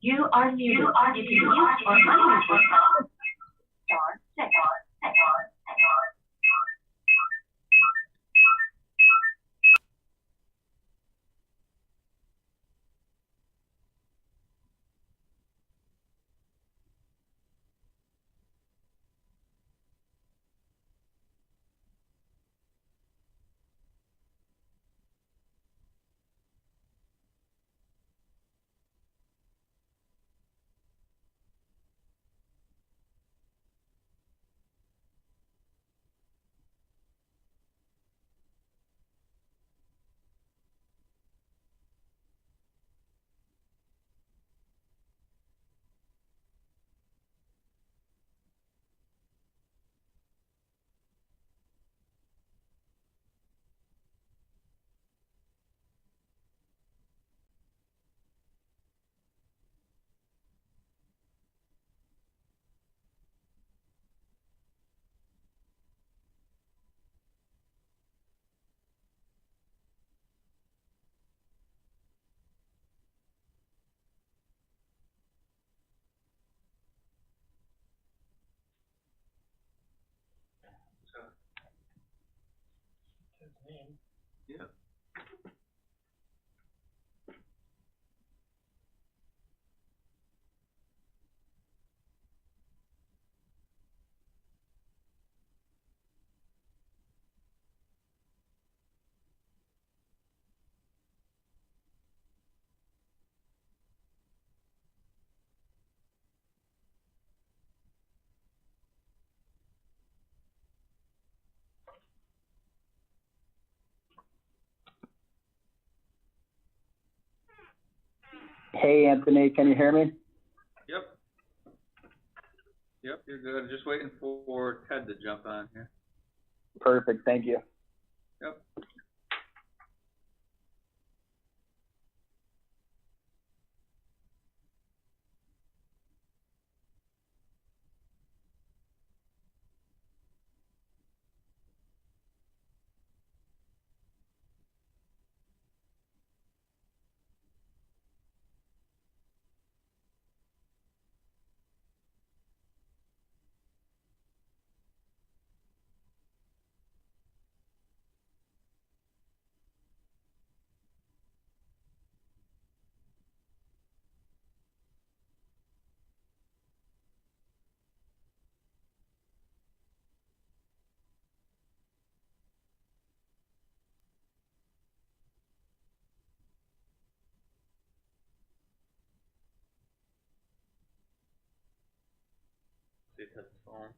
You are muted. You can mute or unmute yourself. Star 6. His name. Yeah. Hey, Anthony, can you hear me? Yep. Yep, you're good. Just waiting for Ted to jump on here. Perfect, thank you. Yep. See Ted's phone.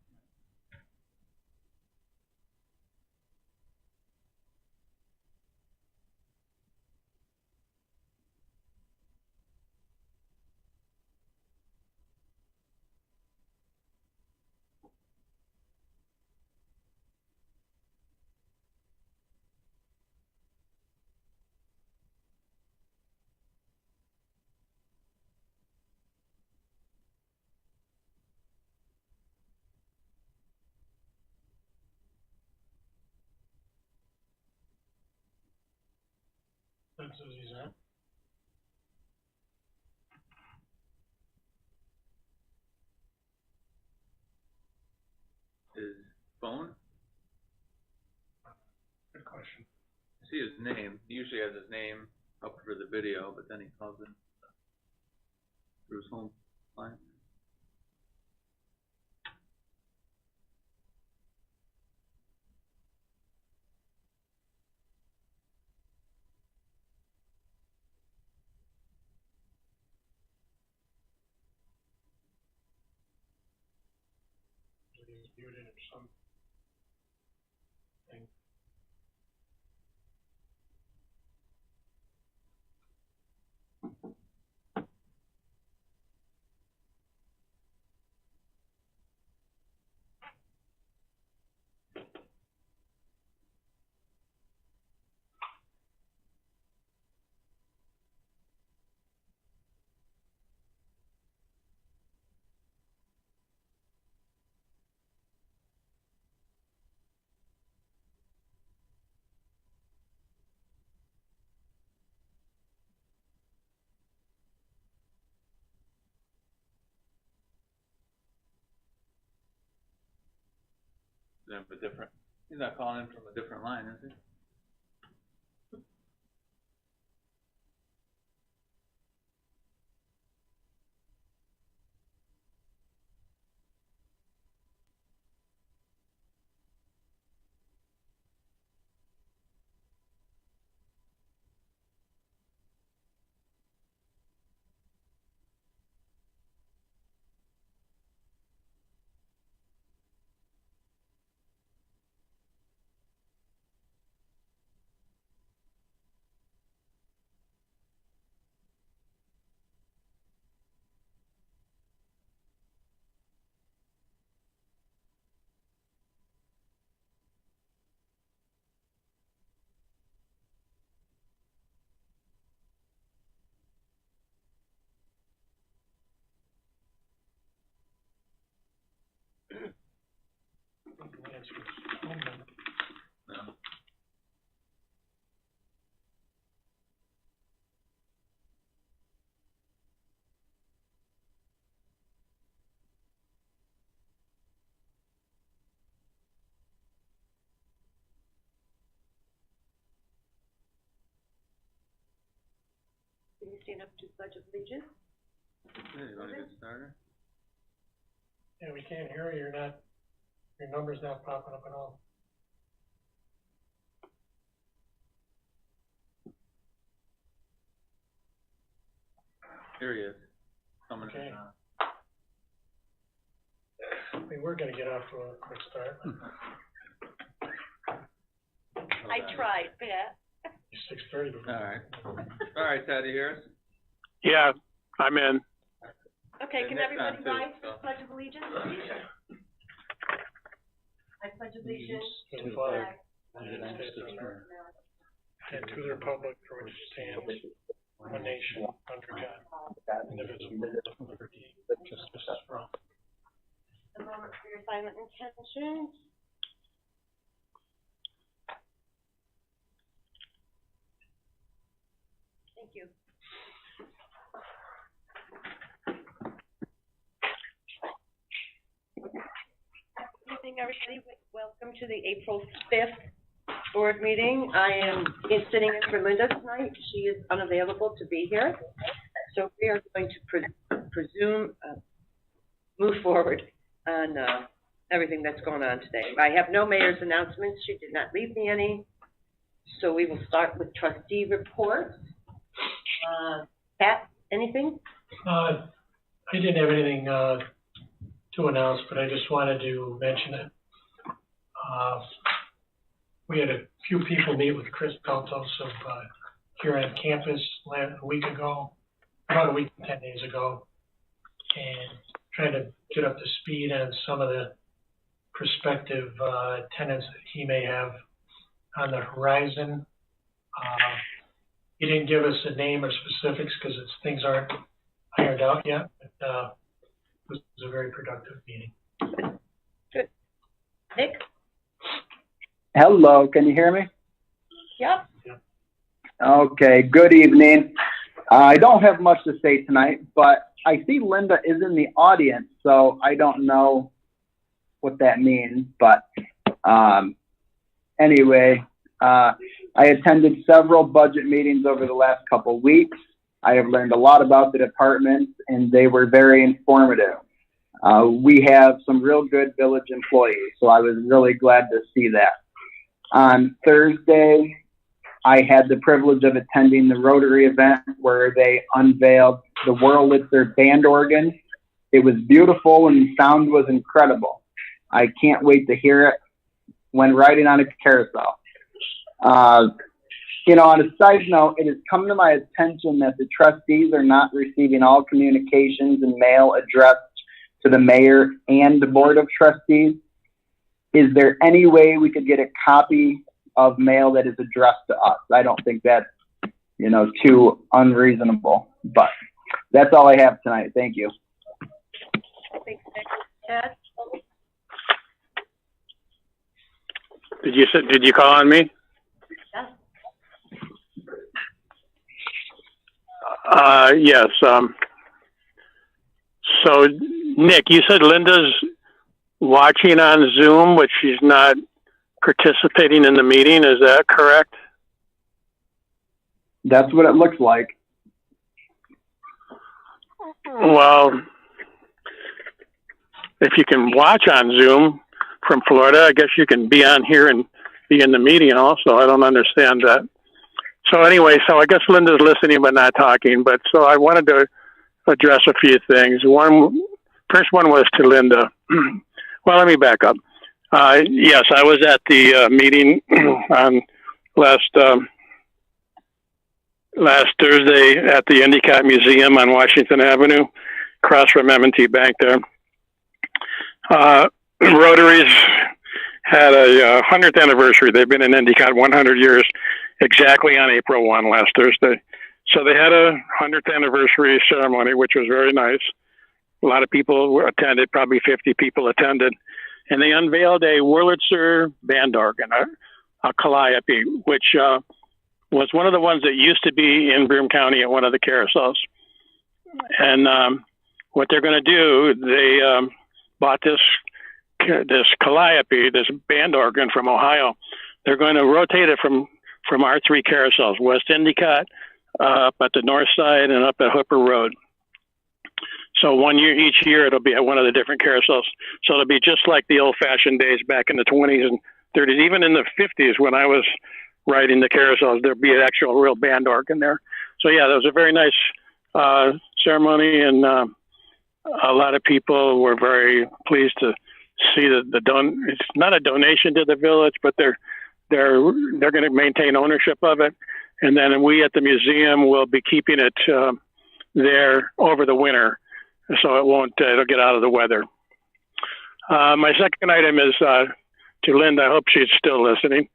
That's what he's at. His phone? Good question. I see his name. He usually has his name up for the video, but then he calls in through his home line. He's muted or something. using a different, he's not calling in from a different line, is he? No. Can you stand up to Pledge of Allegiance? Yeah, you wanna get started? Yeah, we can't hear you, your number's not popping up at all. Here he is, coming Okay. in. We were gonna get off to a quick start. I tried, yeah. 6:30 before. Alright, Ted, you hear us? Yeah, I'm in. Okay, And can Nick's everybody on too, rise for so. the Pledge of Allegiance, please? I pledge allegiance To to the the flag flag of the United States of America, and to the republic for which it stands, one nation, under God, indivisible, with liberty and justice for all. a moment for your silent intention. Thank you. Good evening, everybody. Welcome to the April 5th board meeting. I am sitting in for Linda tonight. She is unavailable to be here. So we are going to move forward on everything that's going on today. I have no mayor's announcements. She did not leave me any. So we will start with trustee reports. Pat, anything? I didn't have anything, to announce, but I just wanted to mention it. We had a few people meet with Chris Peltos of, here on campus a week ago, about a week and 10 days ago, and trying to get up to speed on some of the prospective, tenants that he may have on the horizon. He didn't give us a name or specifics because things aren't ironed out yet, but, it was a very productive meeting. Good. Nick? Hello, can you hear me? Yep. Okay, good evening. I don't have much to say tonight, but I see Linda is in the audience, so I don't know what that means, but anyway, I attended several budget meetings over the last couple weeks. I have learned a lot about the departments, and they were very informative. We have some real good village employees, so I was really glad to see that. On Thursday, I had the privilege of attending the Rotary event where they unveiled the Wurlitzer band organ. It was beautiful and the sound was incredible. I can't wait to hear it when riding on a carousel. On a side note, it has come to my attention that the trustees are not receiving all communications and mail addressed to the mayor and the board of trustees. Is there any way we could get a copy of mail that is addressed to us? I don't think that's, too unreasonable, but that's all I have tonight. Thank you. Thanks, Nick. Ted? Did you call on me? Yes. Yes. So, Nick, you said Linda's watching on Zoom, but she's not participating in the meeting. Is that correct? That's what it looks like. Well, if you can watch on Zoom from Florida, I guess you can be on here and be in the meeting also. I don't understand that. So anyway, so I guess Linda's listening but not talking. But so I wanted to address a few things. First one was to Linda. Well, let me back up. Yes, I was at the meeting on last Thursday at the Endicott Museum on Washington Avenue, across from M&T Bank there. Rotaries had a 100th anniversary. They've been in Endicott 100 years, exactly on April 1 last Thursday. So they had a 100th anniversary ceremony, which was very nice. A lot of people attended, probably 50 people attended. And they unveiled a Wurlitzer band organ, a calliope, which was one of the ones that used to be in Broome County at one of the carousels. And what they're going to do, they bought this calliope, this band organ from Ohio. They're going to rotate it from our three carousels, West Endicott, up at the north side, and up at Hooper Road. So each year it'll be at one of the different carousels. So it'll be just like the old-fashioned days back in the 20s and 30s. Even in the 50s, when I was riding the carousels, there'd be an actual real band organ there. So yeah, that was a very nice ceremony, and a lot of people were very pleased to see it's not a donation to the village, but they're going to maintain ownership of it. And then we at the museum will be keeping it there over the winter, so it'll get out of the weather. My second item is to Linda. I hope she's still listening.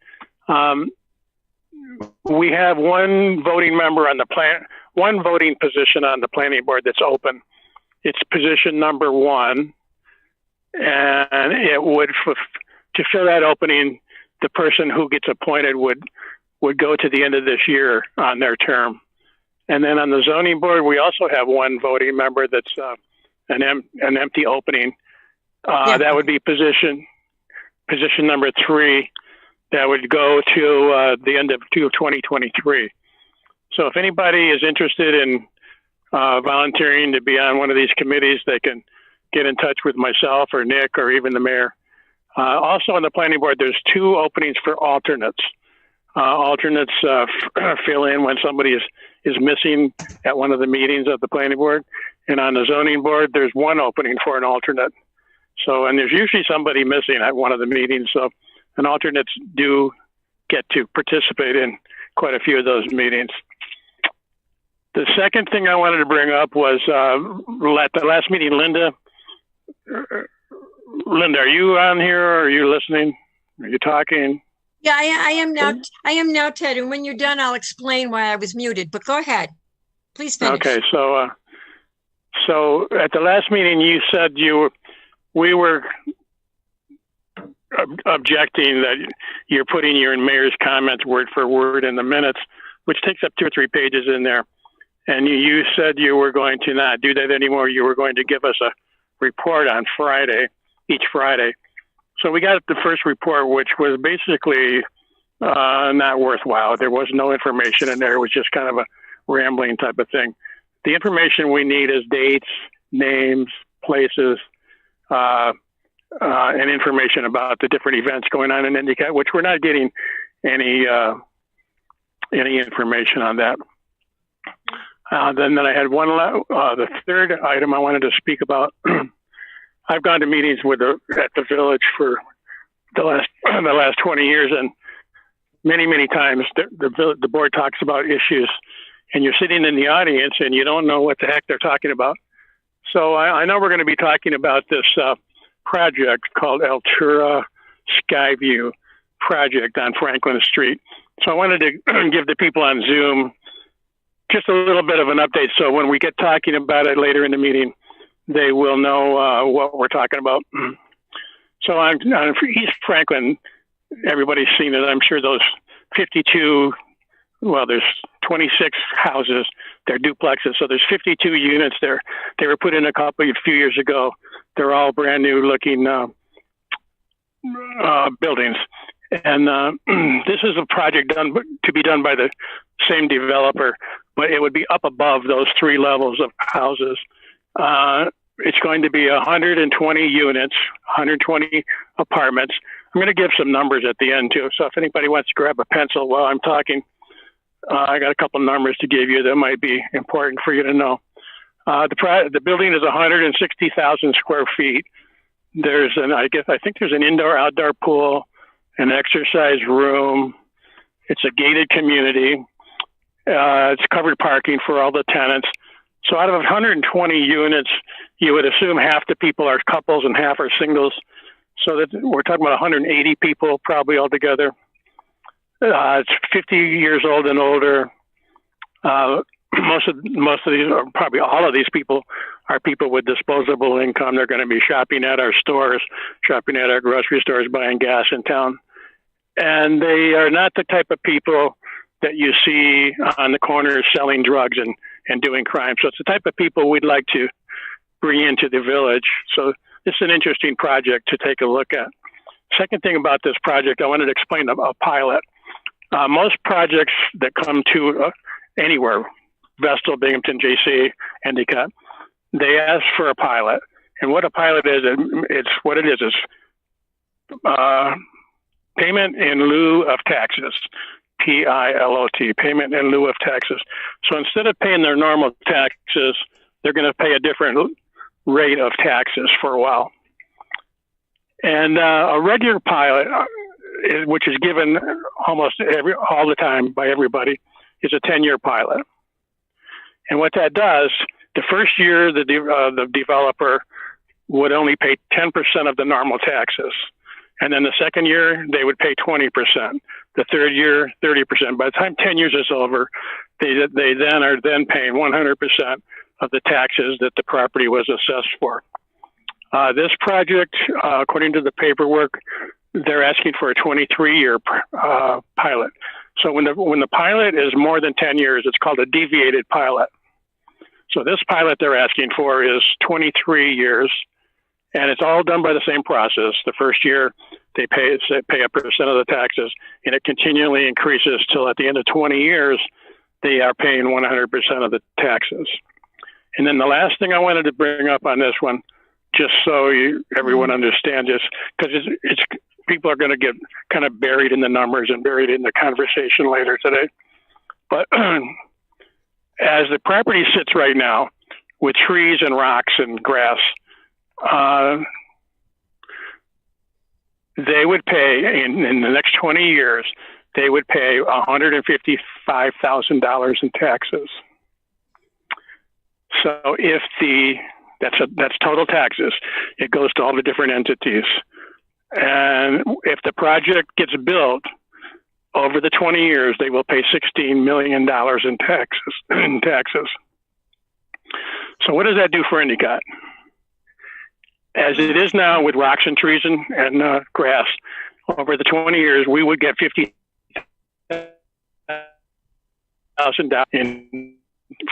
We have one voting position on the planning board that's open. It's position number 1, and it would, to fill that opening, the person who gets appointed would go to the end of this year on their term. And then on the zoning board, we also have one voting member that's an empty opening. That would be position number 3. That would go to the end of 2023. So if anybody is interested in volunteering to be on one of these committees, they can get in touch with myself or Nick or even the mayor. Also on the planning board, there's 2 openings for alternates. Alternates fill in when somebody is missing at one of the meetings of the planning board. And on the zoning board, there's 1 opening for an alternate. So, and there's usually somebody missing at one of the meetings. So, and alternates do get to participate in quite a few of those meetings. The second thing I wanted to bring up was at the last meeting, Linda, are you on here, or are you listening? Are you talking? Yeah, I am now. I am now, Ted. And when you're done, I'll explain why I was muted. But go ahead, please finish. Okay, so at the last meeting, you said we were objecting that you're putting your mayor's comments word for word in the minutes, which takes up 2 or 3 pages in there. And you said you were going to not do that anymore. You were going to give us a report on each Friday. So we got the first report, which was basically not worthwhile. There was no information in there. It was just kind of a rambling type of thing. The information we need is dates, names, places, and information about the different events going on in Endicott, which we're not getting any information on that. Then I had the third item I wanted to speak about. I've gone to meetings at the village for the last 20 years, and many times the board talks about issues, and you're sitting in the audience and you don't know what the heck they're talking about. So I know we're going to be talking about this project called Altura Skyview project on Franklin Street. So I wanted to give the people on Zoom just a little bit of an update, so when we get talking about it later in the meeting, they will know what we're talking about. So on East Franklin, everybody's seen it. I'm sure those 52, there's 26 houses. They're duplexes, so there's 52 units there. They were put in a few years ago. They're all brand new looking buildings. And this is a project to be done by the same developer, but it would be up above those 3 levels of houses. It's going to be 120 units, 120 apartments. I'm going to give some numbers at the end too. So if anybody wants to grab a pencil while I'm talking, I got a couple numbers to give you that might be important for you to know. The building is 160,000 square feet. I think there's an indoor-outdoor pool, an exercise room. It's a gated community. It's covered parking for all the tenants. So out of 120 units, you would assume half the people are couples and half are singles. So that we're talking about 180 people probably altogether. It's 50 years old and older. Most of these, or probably all of these people, are people with disposable income. They're going to be shopping at our stores, shopping at our grocery stores, buying gas in town. And they are not the type of people that you see on the corners selling drugs and doing crime. So it's the type of people we'd like to bring into the village. So this is an interesting project to take a look at. Second thing about this project, I wanted to explain a pilot. Most projects that come to anywhere, Vestal, Binghamton, JC, Endicott, they ask for a pilot. And what a pilot is, is payment in lieu of taxes, PILOT, payment in lieu of taxes. So instead of paying their normal taxes, they're going to pay a different rate of taxes for a while. And a regular pilot, which is given almost all the time by everybody, is a 10-year pilot. And what that does, the first year the developer would only pay 10% of the normal taxes. And then the second year, they would pay 20%. The third year, 30%. By the time 10 years is over, they then are paying 100% of the taxes that the property was assessed for. This project, according to the paperwork, they're asking for a 23-year pilot. So when the pilot is more than 10 years, it's called a deviated pilot. So this pilot they're asking for is 23 years, and it's all done by the same process. The first year, they pay a percent of the taxes, and it continually increases till at the end of 20 years, they are paying 100% of the taxes. And then the last thing I wanted to bring up on this one, just so everyone understands this, because it's people are going to get kind of buried in the numbers and buried in the conversation later today. But as the property sits right now, with trees and rocks and grass, they would pay in the next 20 years, they would pay $155,000 in taxes. So if that's total taxes, it goes to all the different entities. And if the project gets built over the 20 years, they will pay $16 million in taxes. So what does that do for Endicott? As it is now with rocks and trees and grass, over the 20 years, we would get $50,000 in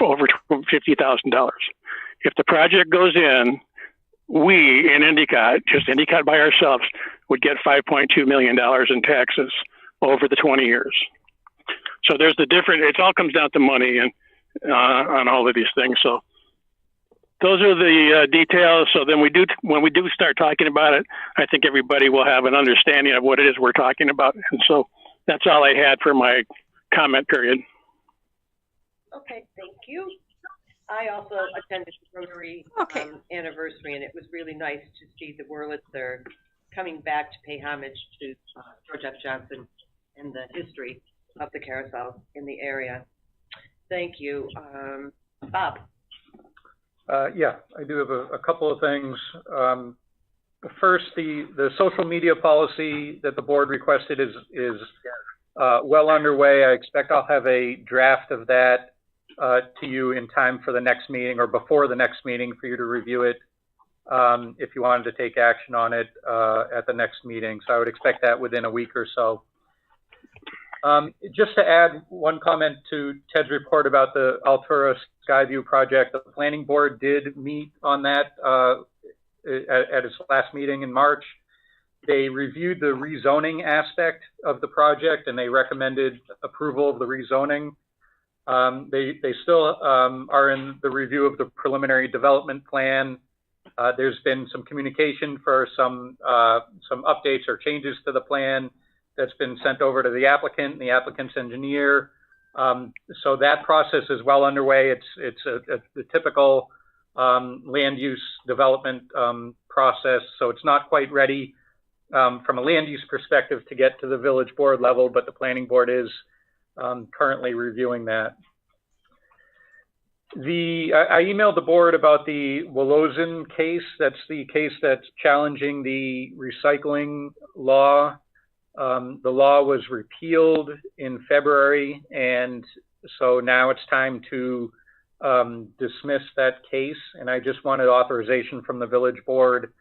over $50,000. If the project goes in, we in Endicott, just Endicott by ourselves, would get $5.2 million in taxes over the 20 years. So there's the different, it all comes down to money and on all of these things. So those are the details. So then when we do start talking about it, I think everybody will have an understanding of what it is we're talking about. And so that's all I had for my comment period. Okay, thank you. I also attended the Rotary anniversary, and it was really nice to see the Wurlitzer coming back to pay homage to George F. Johnson and the history of the carousel in the area. Thank you. Bob. Yeah, I do have a couple of things. First, the social media policy that the board requested is well underway. I expect I'll have a draft of that to you in time for the next meeting or before the next meeting for you to review it if you wanted to take action on it at the next meeting. So I would expect that within a week or so. Just to add one comment to Ted's report about the Altura Skyview project, the planning board did meet on that at its last meeting in March. They reviewed the rezoning aspect of the project and they recommended approval of the rezoning. They still are in the review of the preliminary development plan. There's been some communication for some updates or changes to the plan that's been sent over to the applicant and the applicant's engineer. So that process is well underway. It's a typical land use development process. So it's not quite ready from a land use perspective to get to the village board level, but the planning board is currently reviewing that. I emailed the board about the Willozin case. That's the case that's challenging the recycling law. The law was repealed in February, and so now it's time to dismiss that case. And I just wanted authorization from the village board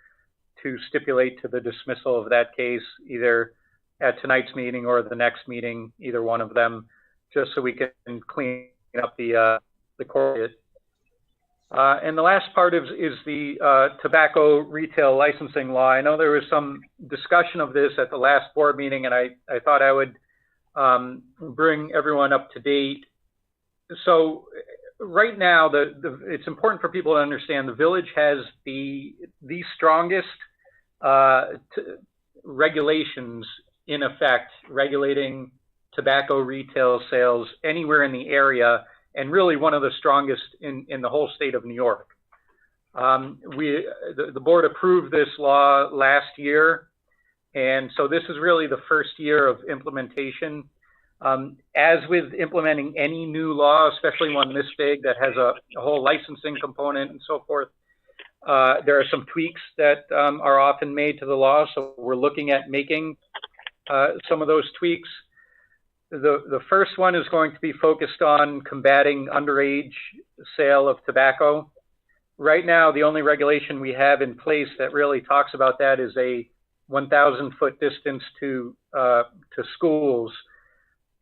to stipulate to the dismissal of that case, either at tonight's meeting or the next meeting, either one of them, just so we can clean up the court. And the last part is the tobacco retail licensing law. I know there was some discussion of this at the last board meeting, and I thought I would bring everyone up to date. So right now, it's important for people to understand the village has the strongest regulations in effect regulating tobacco retail sales anywhere in the area, and really one of the strongest in the whole state of New York. The board approved this law last year, and so this is really the first year of implementation. As with implementing any new law, especially one this big that has a whole licensing component and so forth, there are some tweaks that are often made to the law, so we're looking at making some of those tweaks. The first one is going to be focused on combating underage sale of tobacco. Right now, the only regulation we have in place that really talks about that is a 1,000-foot distance to schools.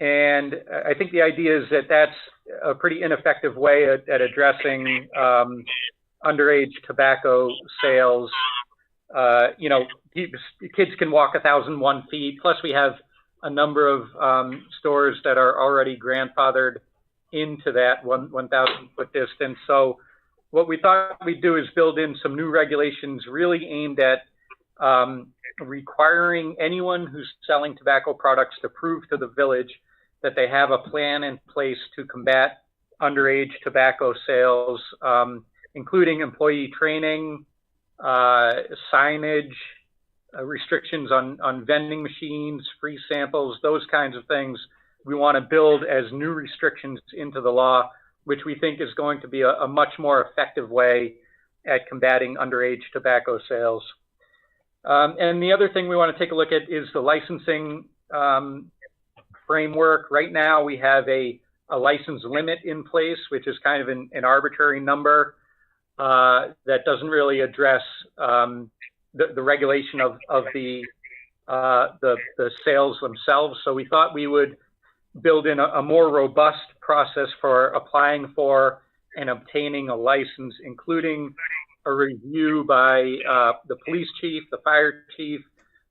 And I think the idea is that that's a pretty ineffective way at addressing underage tobacco sales. You know, kids can walk 1,001 feet. Plus, we have a number of stores that are already grandfathered into that 1,000-foot distance. So what we thought we'd do is build in some new regulations really aimed at requiring anyone who's selling tobacco products to prove to the village that they have a plan in place to combat underage tobacco sales, including employee training, signage, restrictions on vending machines, free samples, those kinds of things. We want to build as new restrictions into the law, which we think is going to be a much more effective way at combating underage tobacco sales. And the other thing we want to take a look at is the licensing framework. Right now, we have a license limit in place, which is kind of an arbitrary number that doesn't really address the regulation of the sales themselves. So we thought we would build in a more robust process for applying for and obtaining a license, including a review by the police chief, the fire chief,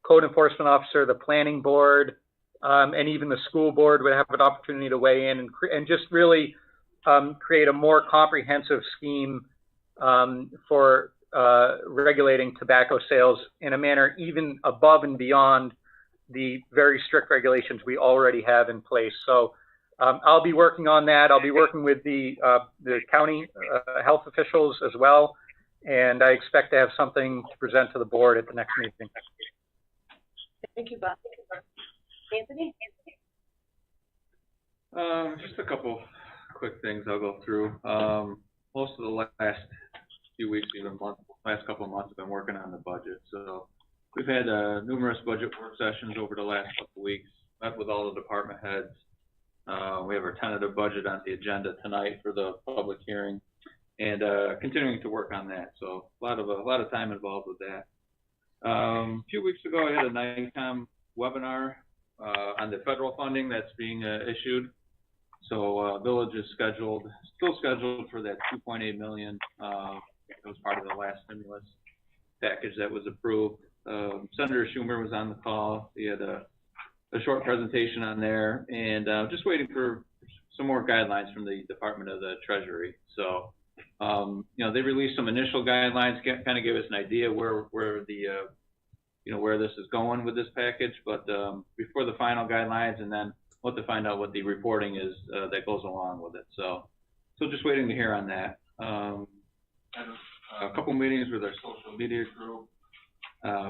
code enforcement officer, the planning board, and even the school board would have an opportunity to weigh in and just really create a more comprehensive scheme for regulating tobacco sales in a manner even above and beyond the very strict regulations we already have in place. So I'll be working on that. I'll be working with the county health officials as well, and I expect to have something to present to the board at the next meeting. Thank you, Bob. Anthony? Just a couple quick things I'll go through. Most of the last few weeks, even last couple of months, I've been working on the budget. So we've had numerous budget work sessions over the last couple of weeks, met with all the department heads. We have our tentative budget on the agenda tonight for the public hearing, and continuing to work on that. So a lot of time involved with that. A few weeks ago, I had a NICOM webinar on the federal funding that's being issued. So village is still scheduled for that $2.8 million. It was part of the last stimulus package that was approved. Senator Schumer was on the call. He had a short presentation on there, and just waiting for some more guidelines from the Department of the Treasury. So, they released some initial guidelines, kind of gave us an idea where the where this is going with this package, but before the final guidelines, and then we'll have to find out what the reporting is that goes along with it. So just waiting to hear on that. Had a couple meetings with our social media group.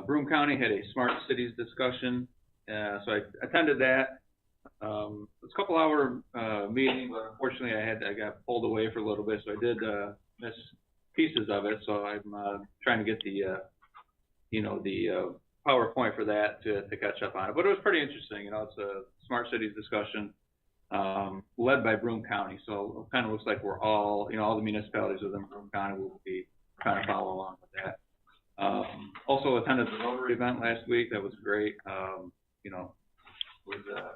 Broome County had a smart cities discussion, so I attended that. It was a couple hour meeting, but unfortunately I got pulled away for a little bit, so I did miss pieces of it. So I'm trying to get the PowerPoint for that to catch up on it. But it was pretty interesting. It's a smart cities discussion led by Broome County. So it kind of looks like we're all, all the municipalities within Broome County will be trying to follow along with that. Also attended the Rotary event last week. That was great. It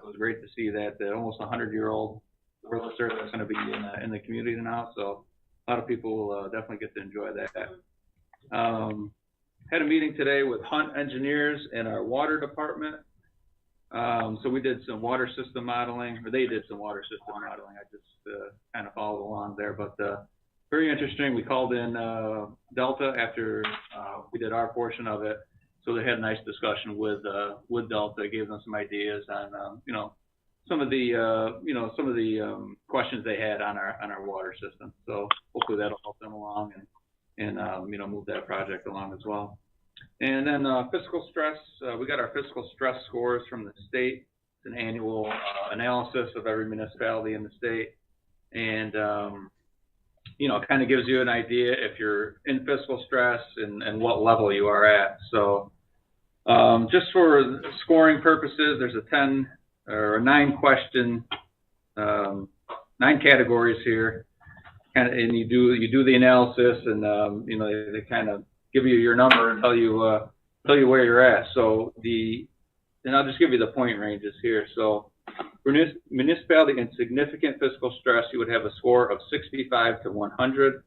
was great to see that almost 100-year-old Wurlitzer that's going to be in the community now. So a lot of people will definitely get to enjoy that. Had a meeting today with Hunt Engineers in our water department. So we did some water system modeling, or they did some water system modeling. I just kind of followed along there, but very interesting. We called in Delta after we did our portion of it. So they had a nice discussion with Delta, gave them some ideas on some of the questions they had on our water system. So hopefully that'll help them along and move that project along as well. And then fiscal stress, we got our fiscal stress scores from the state. It's an annual analysis of every municipality in the state, and kind of gives you an idea if you're in fiscal stress and what level you are at. So just for scoring purposes, there's a 9 question, 9 categories here. And you do the analysis, and they kind of give you your number and tell you where you're at. So and I'll just give you the point ranges here. So for municipality in significant fiscal stress, you would have a score of 65 to 100.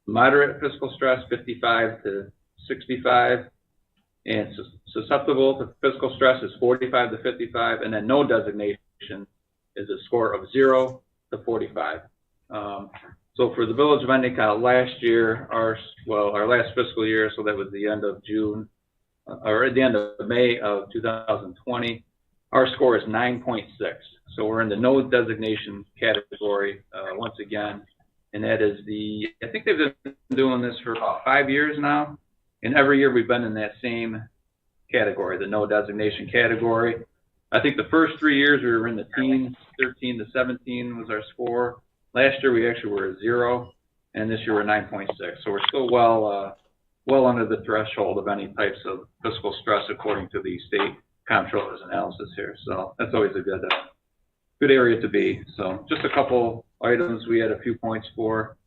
Moderate fiscal stress, 55 to 65. And susceptible to fiscal stress is 45 to 55. And then no designation is a score of 0 to 45. So for the Village of Endicott last year, our last fiscal year, so that was the end of June, or at the end of May of 2020, our score is 9.6. So we're in the no designation category once again, and that is I think they've been doing this for about 5 years now, and every year we've been in that same category, the no designation category. I think the first 3 years we were in the teens, 13 to 17 was our score. Last year we actually were at 0, and this year we're 9.6. So we're still well under the threshold of any types of fiscal stress according to the state comptroller's analysis here. So that's always a good area to be. So just a couple items we had a few points for.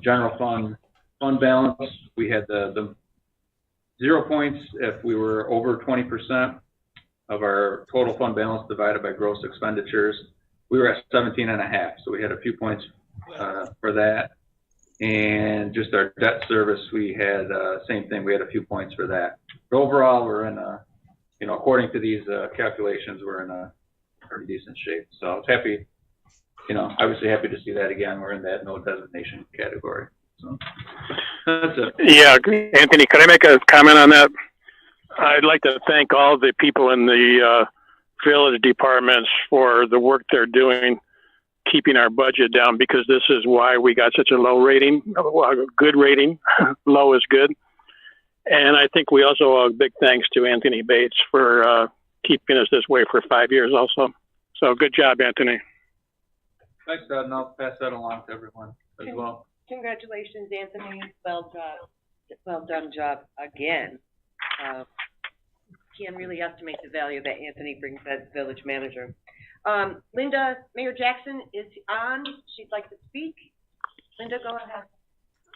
General fund balance, we had the 0 points if we were over 20% of our total fund balance divided by gross expenditures. We were at 17.5, so we had a few points for that. And just our debt service, we had same thing. We had a few points for that. But overall, we're in according to these calculations, we're in a pretty decent shape. So I was happy, obviously happy to see that again. We're in that no designation category. So that's it. Yeah, Anthony, could I make a comment on that? I'd like to thank all the people in the village departments for the work they're doing, keeping our budget down, because this is why we got such a low rating, good rating. Low is good. And I think we also owe a big thanks to Anthony Bates for keeping us this way for 5 years also. So good job, Anthony. Thanks, Todd, and I'll pass that along to everyone as well. Congratulations, Anthony. Well done job again. Can't really estimate the value that Anthony brings as village manager. Linda, Mayor Jackson is on. She'd like to speak. Linda, go ahead.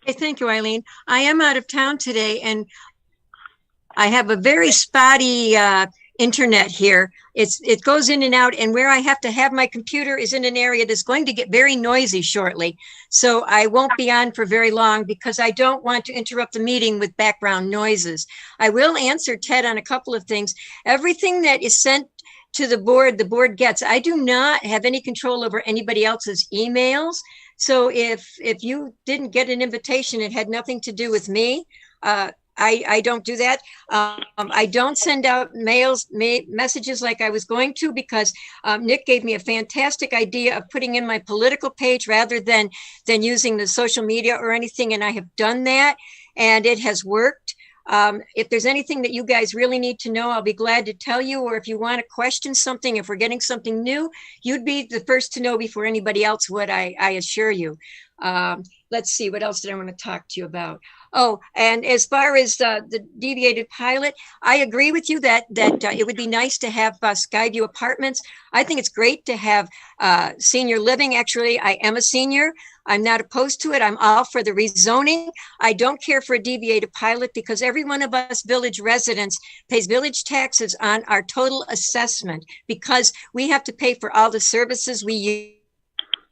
Okay, thank you, Eileen. I am out of town today, and I have a very spotty internet here. It goes in and out, and where I have to have my computer is in an area that's going to get very noisy shortly. So I won't be on for very long because I don't want to interrupt the meeting with background noises. I will answer Ted on a couple of things. Everything that is sent to the board gets. I do not have any control over anybody else's emails. So if you didn't get an invitation, it had nothing to do with me. I don't do that. I don't send out messages like I was going to, because Nick gave me a fantastic idea of putting in my political page rather than using the social media or anything. And I have done that, and it has worked. If there's anything that you guys really need to know, I'll be glad to tell you. Or if you want to question something, if we're getting something new, you'd be the first to know before anybody else would, I assure you. Let's see, what else did I want to talk to you about? Oh, and as far as the deviated pilot, I agree with you that it would be nice to have Skyview Apartments. I think it's great to have senior living. Actually, I am a senior. I'm not opposed to it. I'm all for the rezoning. I don't care for a deviated pilot because every one of us village residents pays village taxes on our total assessment because we have to pay for all the services we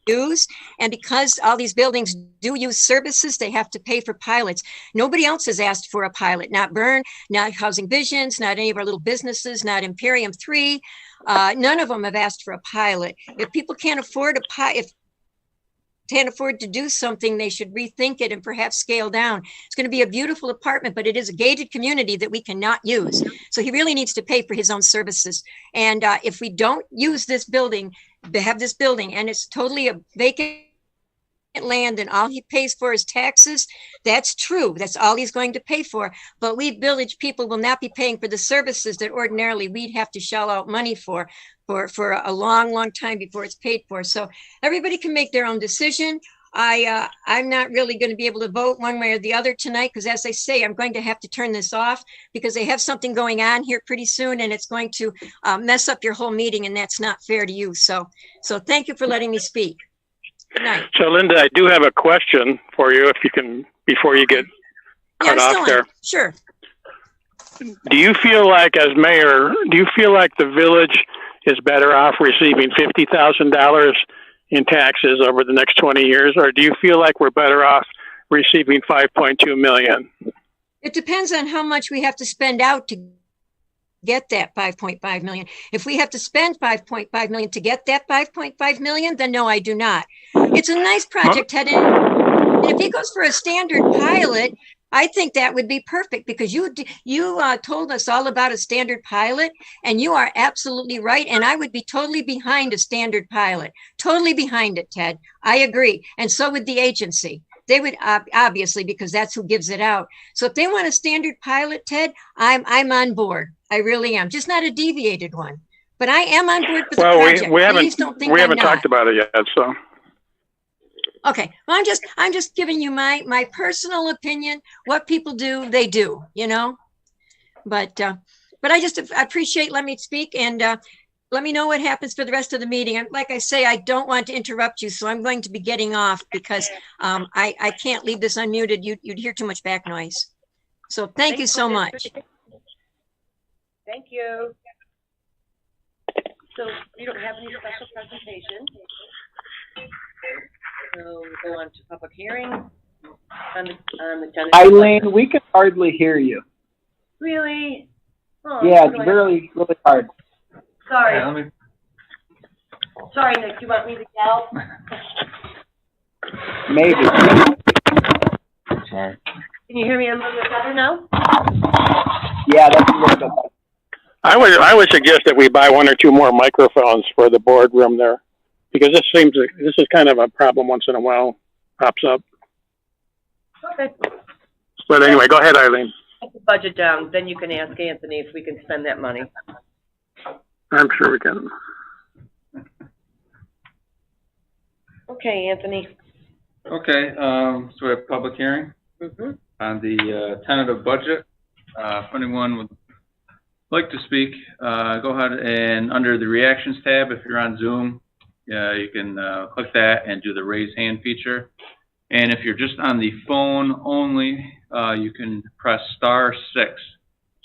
use. And because all these buildings do use services, they have to pay for pilots. Nobody else has asked for a pilot, not Bern, not Housing Visions, not any of our little businesses, not Imperium 3. None of them have asked for a pilot. If people can't afford can't afford to do something, they should rethink it and perhaps scale down. It's going to be a beautiful apartment, but it is a gated community that we cannot use. So he really needs to pay for his own services. And if we don't use this building, have this building, and it's totally a vacant land and all he pays for is taxes, that's true. That's all he's going to pay for. But we village people will not be paying for the services that ordinarily we'd have to shell out money for a long, long time before it's paid for. So everybody can make their own decision. I'm not really going to be able to vote one way or the other tonight because, as I say, I'm going to have to turn this off because they have something going on here pretty soon, and it's going to mess up your whole meeting, and that's not fair to you. So thank you for letting me speak. Good night. So, Linda, I do have a question for you, if you can, before you get cut off there. Sure. Do you feel like, as mayor, the village is better off receiving $50,000 in taxes over the next 20 years, or do you feel like we're better off receiving $5.2 million? It depends on how much we have to spend out to get that 5.5 million. If we have to spend 5.5 million to get that 5.5 million, then no, I do not. It's a nice project, Ted. And if he goes for a standard pilot, I think that would be perfect because you told us all about a standard pilot, and you are absolutely right. And I would be totally behind a standard pilot, totally behind it, Ted. I agree. And so would the agency. They would obviously, because that's who gives it out. So if they want a standard pilot, Ted, I'm on board. I really am. Just not a deviated one, but I am on board with the project. We haven't talked about it yet, so. Okay, well, I'm just giving you my personal opinion. What people do, they do, you know. But I just appreciate letting me speak, and let me know what happens for the rest of the meeting. And like I say, I don't want to interrupt you, so I'm going to be getting off because I can't leave this unmuted. You'd hear too much back noise. So thank you so much. Thank you. So we don't have any special presentation. So we'll go on to public hearing on the Eileen, we can hardly hear you. Really? Oh, yeah, it's really, really hard. Sorry. Yeah, Sorry, Nick. You want me to yell? Maybe. Sorry. Can you hear me a little bit better now? Yeah, that's a little bit better. I would suggest that we buy one or two more microphones for the boardroom there, because this is kind of a problem once in a while pops up. Okay. But anyway, go ahead, Eileen. Put the budget down, then you can ask Anthony if we can spend that money. I'm sure we can. Okay, Anthony. Okay, so we have public hearing on the tentative budget. If anyone would like to speak, go ahead and under the reactions tab, if you're on Zoom, you can click that and do the raise hand feature. And if you're just on the phone only, you can press *6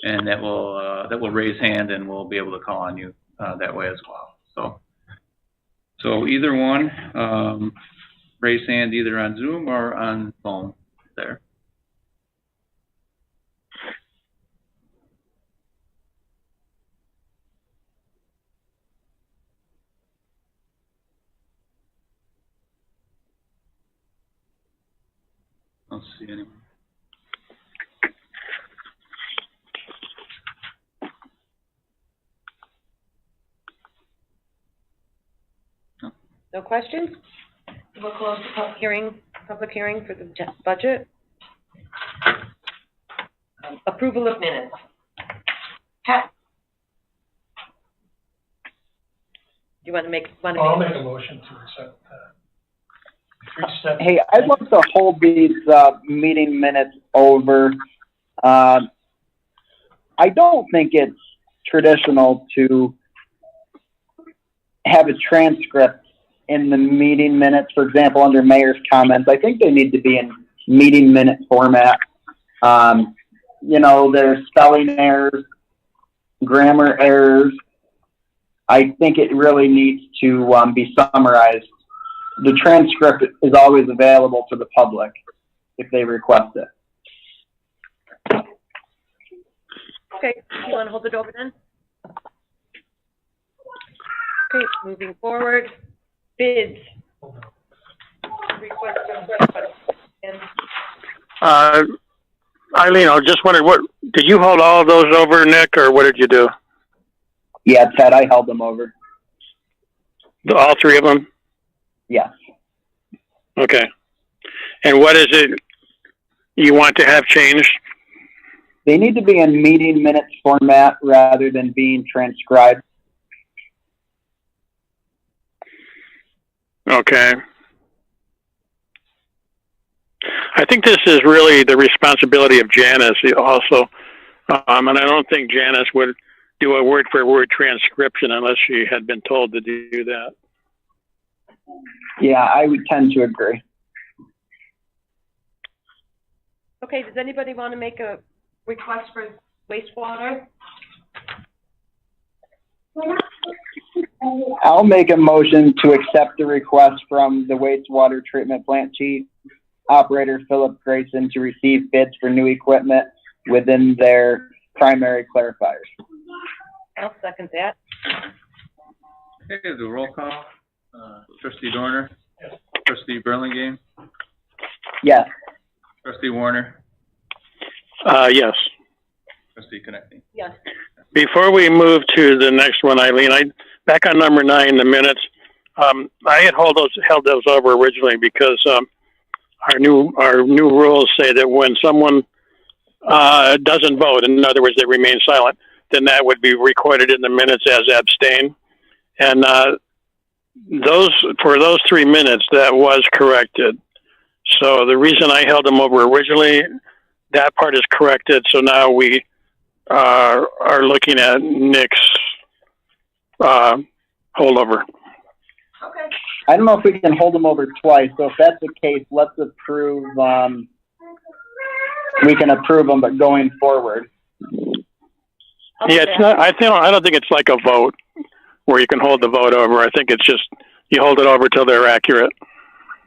and that will raise hand, and we'll be able to call on you that way as well. So either one, raise hand either on Zoom or on phone there. I don't see anyone. No questions? We'll close the public hearing for the budget. Approval of minutes. Pat? Do you want to make, I'll make a motion to accept, 370. Hey, I'd like to hold these meeting minutes over. I don't think it's traditional to have a transcript in the meeting minutes. For example, under mayor's comments, I think they need to be in meeting minute format. You know, there's spelling errors, grammar errors. I think it really needs to be summarized. The transcript is always available to the public if they request it. okay, you want to hold it over then? Okay, moving forward. Bids. Request and Eileen, I just wondered, did you hold all of those over, Nick, or what did you do? Yeah, Ted, I held them over. All three of them? Yes. Okay. And what is it you want to have changed? They need to be in meeting minutes format rather than being transcribed. Okay. I think this is really the responsibility of Janice also. And I don't think Janice would do a word-for-word transcription unless she had been told to do that. Yeah, I would tend to agree. okay, does anybody want to make a request for wastewater? I'll make a motion to accept the request from the wastewater treatment plant chief operator Philip Grayson to receive bids for new equipment within their primary clarifiers. I'll second that. Okay, the roll call. Trustee Dorner. Yes. Trustee Burlingame. Yes. Trustee Warner. Yes. Trustee Connecting. Yes. Before we move to the next one, Eileen, back on number 9, the minutes, I had held those over originally because our new rules say that when someone doesn't vote, in other words, they remain silent, then that would be recorded in the minutes as abstain. And for those 3 minutes, that was corrected. So the reason I held them over originally, that part is corrected. So now we are looking at Nick's holdover. Okay. I don't know if we can hold them over twice, so if that's the case, let's approve, we can approve them, but going forward. Yeah, it's not, I don't think it's like a vote where you can hold the vote over. I think it's just, you hold it over till they're accurate.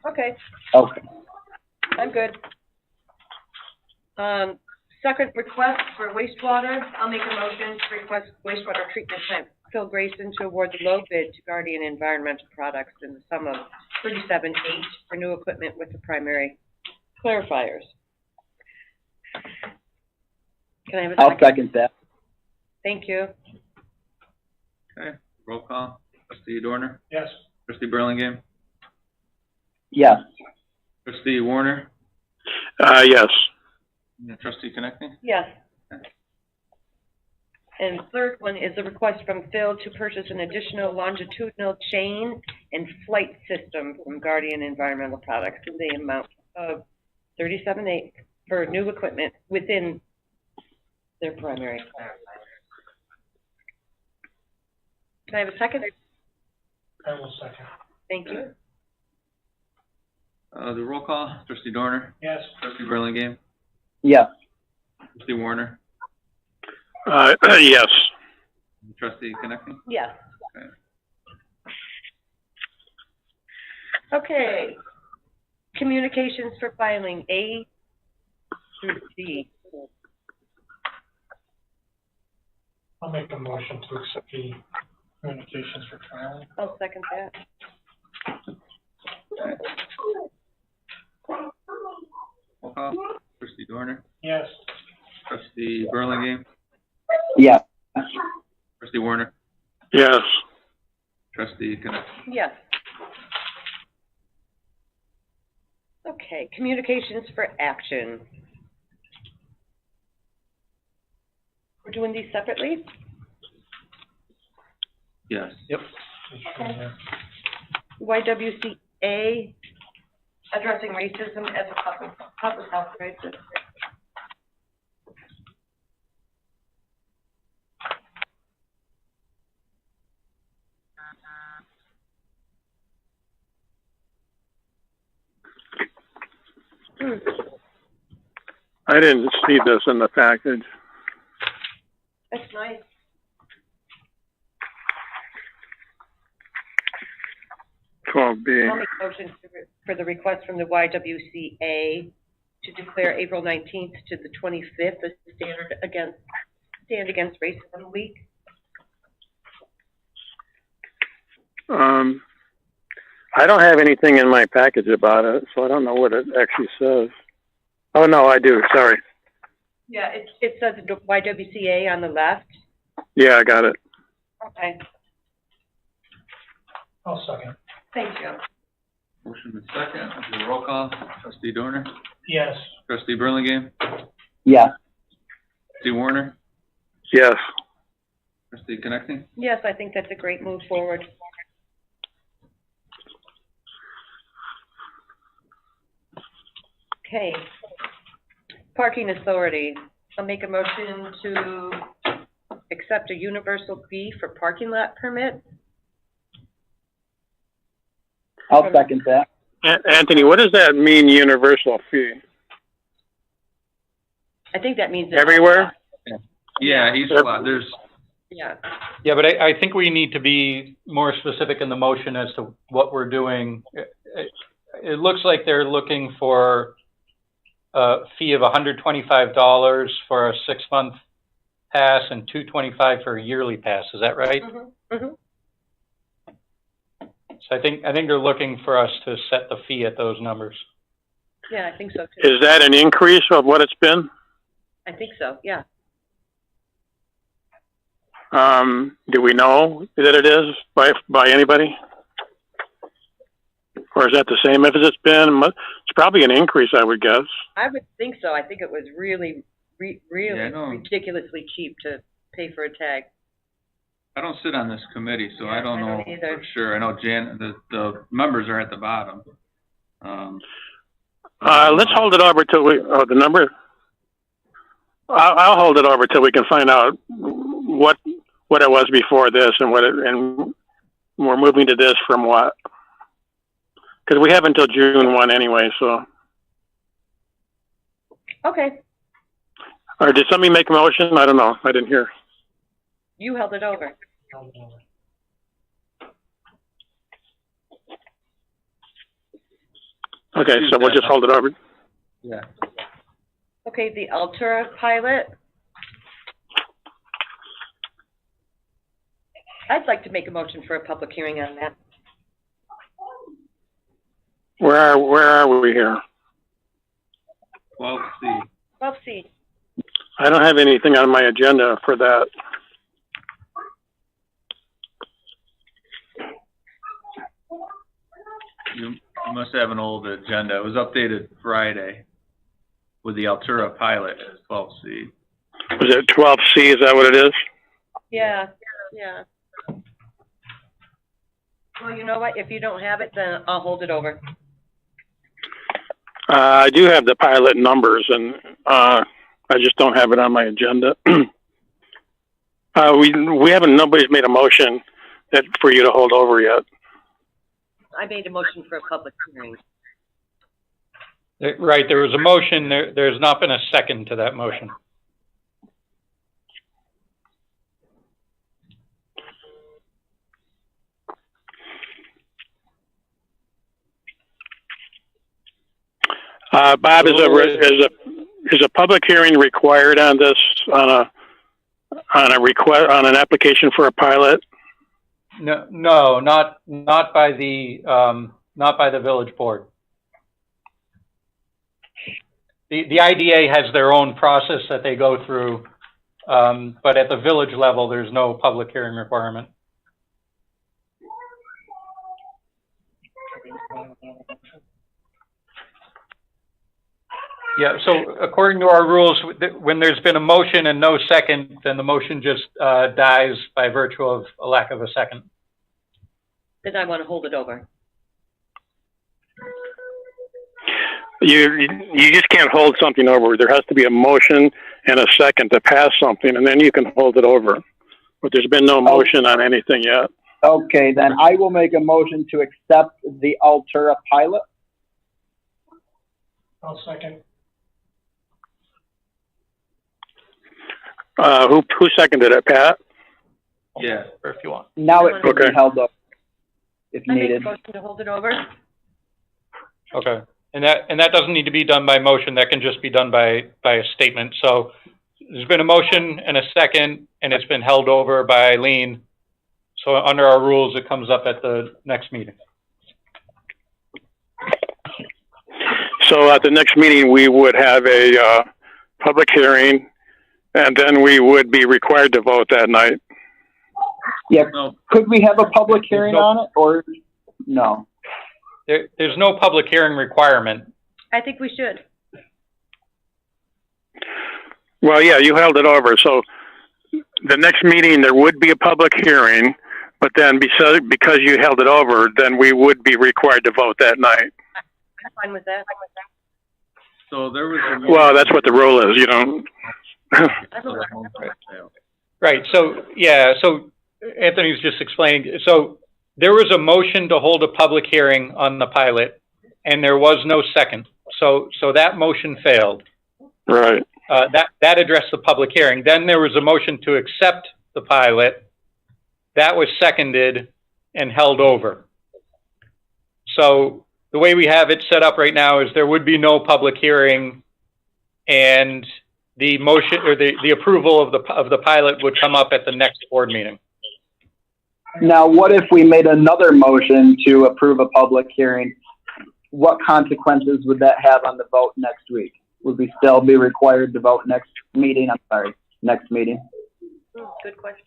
Okay, Okay. I'm good. Second request for wastewater. I'll make a motion to request wastewater treatment plant Phil Grayson to award the low bid to Guardian Environmental Products in the sum of $37,800 for new equipment with the primary clarifiers. Can I have a second? I'll second that. Thank you. Okay, roll call. Trustee Dorner. Yes. Trustee Burlingame. Yes. Trustee Warner. Yes. Trustee Connecting. Yes. And third one is a request from Phil to purchase an additional longitudinal chain and flight system from Guardian Environmental Products in the amount of $37,800 for new equipment within their primary clarifier. Can I have a second? I will second. Thank you. The roll call. Trustee Dorner. Yes. Trustee Burlingame. Yes. Trustee Warner. Yes. Trustee Connectney? Yes. Okay. Okay. Communications for filing A through D. I'll make a motion to accept the communications for filing. I'll second that. Roll call. Trustee Dorner? Yes. Trustee Burlingame? Yes. Trustee Warner? Yes. Trustee Connectney? Yes. Okay, communications for action. We're doing these separately? Yes. Yep. Yeah. YWCA, addressing racism as a public health crisis. I didn't see this in the package. That's nice. Twelve B. I'll make a motion for the request from the YWCA to declare April 19th to the 25th as Stand Against Racism Week. I don't have anything in my package about it, so I don't know what it actually says. Oh, no, I do. Sorry. Yeah, it says YWCA on the left. Yeah, I got it. Okay, I'll second. thank you. Motion and second. We'll do a roll call. Trustee Dorner? Yes. Trustee Burlingame? Yes. Trustee Warner? Yes. Trustee Connectney? Yes, I think that's a great move forward. Okay. Parking Authority. I'll make a motion to accept a universal fee for parking lot permit. I'll second that. Anthony, what does that mean, universal fee? I think that means. Everywhere? Yeah, each lot, there's, Yeah. Yeah, but I think we need to be more specific in the motion as to what we're doing. It looks like they're looking for a fee of $125 for a 6-month pass and $225 for a yearly pass. Is that right? Mm-hmm. Mm-hmm. So I think they're looking for us to set the fee at those numbers. Yeah, I think so too. Is that an increase of what it's been? I think so, yeah. Do we know that it is by anybody? Or is that the same as it's been? It's probably an increase, I would guess. I would think so. I think it was really Yeah, I know. ridiculously cheap to pay for a tag. I don't sit on this committee, so Yeah, I don't I know don't either. for sure. I know the members are at the bottom. Let's hold it over till the number. I'll hold it over till we can find out what it was before this and and we're moving to this from what. Because we have until June 1 anyway, so. Okay, Or did somebody make a motion? I don't know. I didn't hear. you held it over. Okay, so we'll just hold it over. Yeah. Okay, the Altura pilot. I'd like to make a motion for a public hearing on that. Where are we here? 12C. 12C. I don't have anything on my agenda for that. You must have an old agenda. It was updated Friday with the Altura pilot as 12C. Was it 12C? Is that what it is? Yeah, yeah. Well, you know what? If you don't have it, then I'll hold it over. I do have the pilot numbers, and I just don't have it on my agenda. We haven't. Nobody's made a motion for you to hold over yet. I made a motion for a public hearing. Right, there was a motion. There's not been a second to that motion. Bob, is a public hearing required on this, on an application for a pilot? No, not by the village board. The IDA has their own process that they go through, but at the village level, there's no public hearing requirement. Yeah, so according to our rules, when there's been a motion and no second, then the motion just dies by virtue of a lack of a second. Then I want to hold it over. You just can't hold something over. There has to be a motion and a second to pass something, and then you can hold it over. But there's been no motion on anything yet. Okay, then I will make a motion to accept the Altura pilot. I'll second. Who seconded it, Pat? Yeah. Or if you want. Now it can Okay. be held up if I make a needed. motion to hold it over. Okay, and that doesn't need to be done by motion. That can just be done by a statement. So there's been a motion and a second, and it's been held over by Eileen. So under our rules, it comes up at the next meeting. So at the next meeting, we would have a public hearing, and then we would be required to vote that night. Yeah, No. could we have a public hearing on it, or no? There's no public hearing requirement. I think we should. Well, yeah, you held it over. So the next meeting, there would be a public hearing, but then because you held it over, then we would be required to vote that night. I'm fine with that. So there was a. Well, that's what the rule is, you know. Right, so, yeah, so Anthony's just explaining. So there was a motion to hold a public hearing on the pilot, and there was no second. So that motion failed. Right. That addressed the public hearing. Then there was a motion to accept the pilot. That was seconded and held over. So the way we have it set up right now is there would be no public hearing, and the motion or the approval of the pilot would come up at the next board meeting. Now, what if we made another motion to approve a public hearing? What consequences would that have on the vote next week? Would we still be required to vote next meeting? Next meeting. Good question.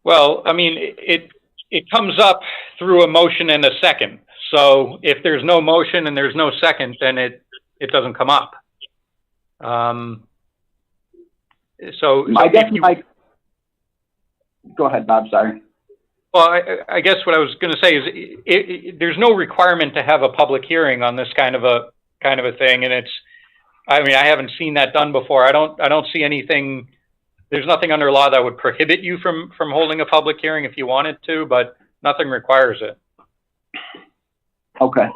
Well, I mean, it comes up through a motion and a second. So if there's no motion and there's no second, then it doesn't come up. Go ahead, Bob, sorry. Well, I guess what I was going to say is there's no requirement to have a public hearing on this kind of a thing. And I mean, I haven't seen that done before. I don't see anything. There's nothing under law that would prohibit you from holding a public hearing if you wanted to, but nothing requires it. Okay.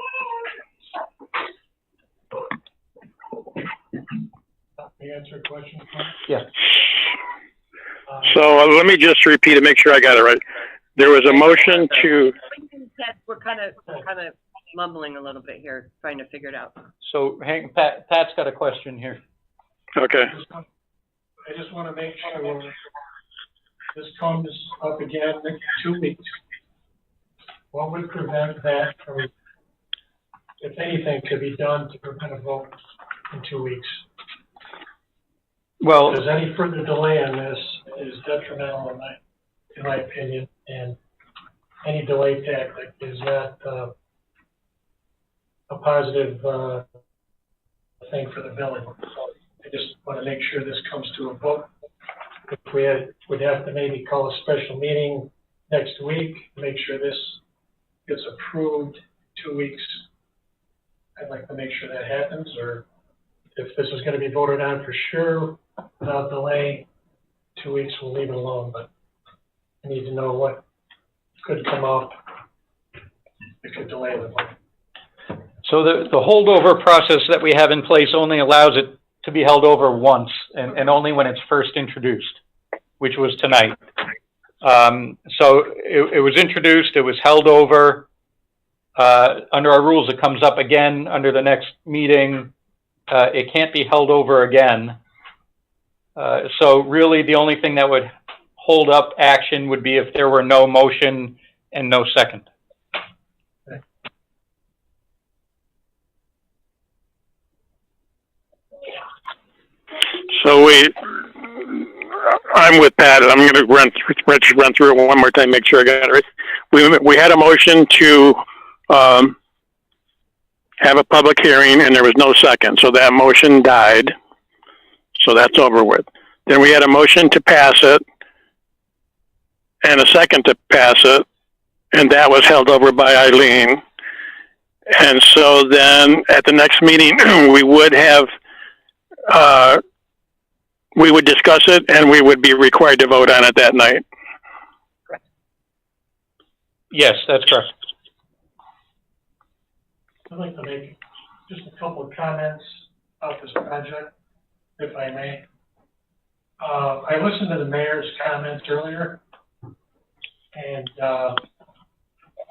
The answer question? Yeah. So let me just repeat it, make sure I got it right. There was a motion to. We're kind of mumbling a little bit here, trying to figure it out. So Pat's got a question here. Okay. I just want to make sure this comes up again in 2 weeks. What would prevent that from, if anything, to be done to prevent a vote in 2 weeks? Well, Because any further delay on this is detrimental in my opinion, and any delay tactic is not a positive thing for the village. I just want to make sure this comes to a vote. If we'd have to maybe call a special meeting next week, make sure this gets approved 2 weeks. I'd like to make sure that happens, or if this is going to be voted on for sure without delay, 2 weeks, we'll leave it alone, but I need to know what could come up that could delay the vote. so the holdover process that we have in place only allows it to be held over once, and only when it's first introduced, which was tonight. So it was introduced, it was held over, Under our rules, it comes up again under the next meeting. It can't be held over again. So really, the only thing that would hold up action would be if there were no motion and no second. So I'm with Pat, and I'm going to run through it one more time, make sure I got it right. We had a motion to have a public hearing, and there was no second, so that motion died. So that's over with. Then we had a motion to pass it, and a second to pass it, and that was held over by Eileen. And so then at the next meeting, we would have, we would discuss it, and we would be required to vote on it that night. Yes, that's correct. I'd like to make just a couple of comments about this project, if I may. I listened to the mayor's comments earlier, and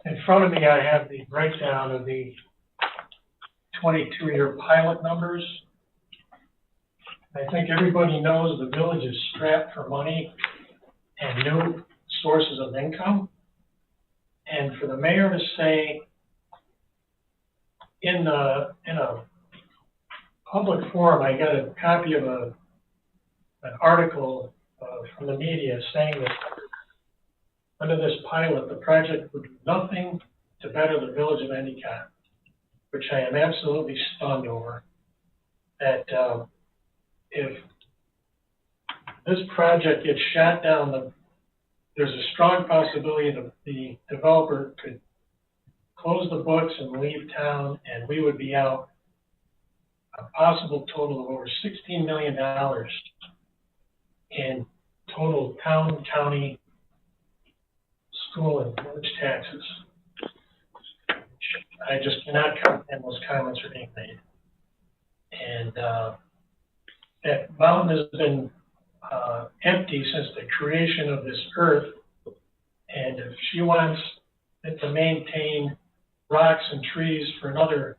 in front of me I have the breakdown of the 22-year pilot numbers. I think everybody knows the village is strapped for money and new sources of income. And for the mayor to say in a public forum, I got a copy of an article from the media saying that under this pilot, the project would do nothing to better the village of Endicott, which I am absolutely stunned over. That if this project gets shot down, there's a strong possibility that the developer could close the books and leave town, and we would be out a possible total of over $16 million in total town, county, school, and village taxes. I just cannot comprehend those comments are being made. And that mountain has been empty since the creation of this earth, and if she wants it to maintain rocks and trees for another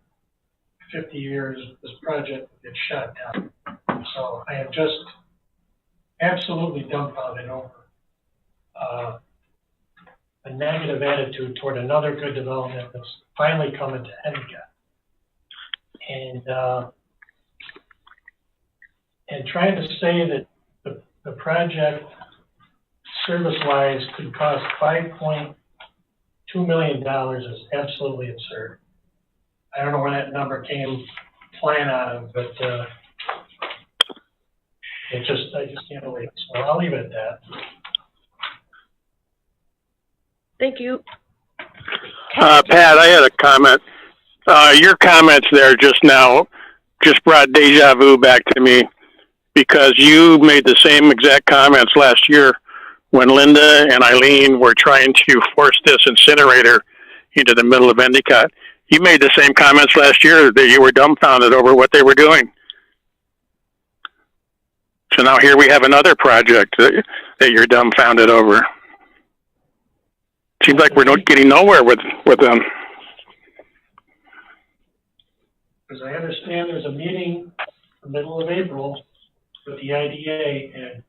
50 years, this project will get shut down. So I am just absolutely dumbfounded over a negative attitude toward another good development that's finally coming to Endicott. And trying to say that the project service-wise could cost $5.2 million is absolutely absurd. I don't know where that number came flying out of, but I just can't believe it. So I'll leave it at that. Thank you. Pat, I had a comment. Your comments there just now just brought deja vu back to me, because you made the same exact comments last year when Linda and Eileen were trying to force this incinerator into the middle of Endicott. You made the same comments last year that you were dumbfounded over what they were doing. So now here we have another project that you're dumbfounded over. Seems like we're not getting nowhere with them. Because I understand there's a meeting in the middle of April with the IDA, and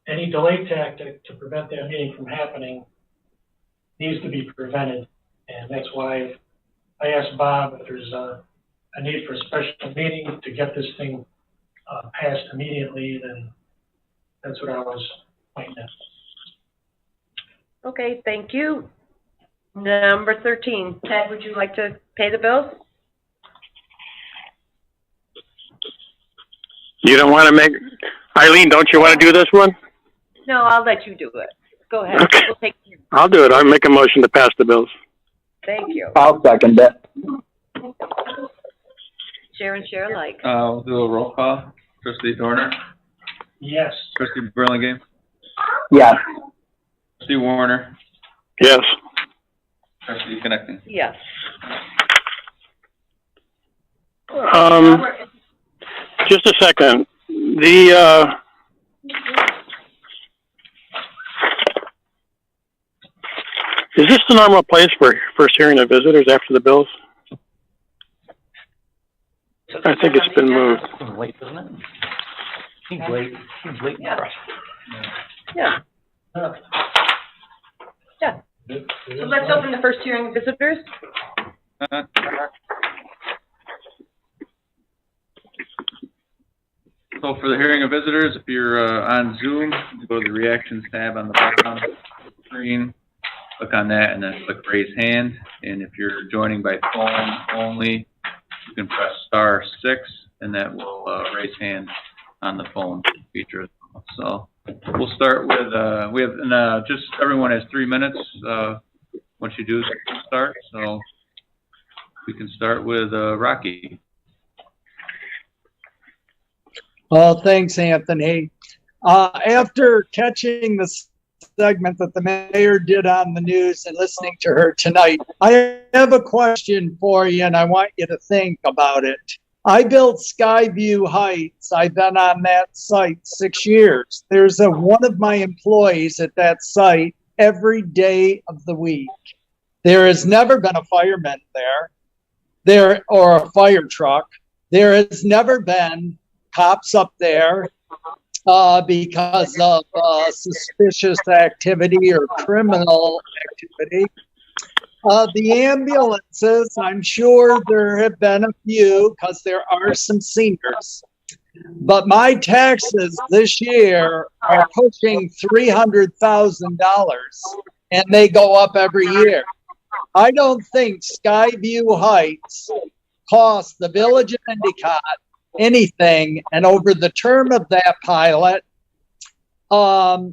any delay tactic to prevent that meeting from happening needs to be prevented. And that's why I asked Bob if there's a need for a special meeting to get this thing passed immediately. Then that's what I was pointing at. Okay, thank you. Number 13, Ted, would you like to pay the bills? You don't want to make, Eileen, don't you want to do this one? No, I'll let you do it. Go ahead. Okay. We'll take you. I'll do it. I'll make a motion to pass the bills. Thank you. I'll second it. Share alike. We'll do a roll call. Trustee Dorner, Yes. Trustee Burlingame, Yes. Trustee Warner, Yes. Trustee Connecting. Yes. Just a second. Is this the normal place for first hearing of visitors after the bills? I think it's been moved. Seems late, doesn't it? Seems late. Seems late. Yeah. Yeah. Yeah. So let's open the first hearing of visitors. So for the hearing of visitors, if you're on Zoom, go to the reactions tab on the bottom of the screen, click on that, and then click raise hand. And if you're joining by phone only, you can press *6, and that will raise hand on the phone feature as well. So we'll start with just everyone has 3 minutes once you do start. So we can start with Rocky. Well, thanks, Anthony. After catching the segment that the mayor did on the news and listening to her tonight, I have a question for you, and I want you to think about it. I built Skyview Heights. I've been on that site 6 years. There's one of my employees at that site every day of the week. There has never been a fireman there or a fire truck. There has never been cops up there because of suspicious activity or criminal activity. The ambulances, I'm sure there have been a few because there are some seniors. But my taxes this year are pushing $300,000, and they go up every year. I don't think Skyview Heights cost the village of Endicott anything, and over the term of that pilot, I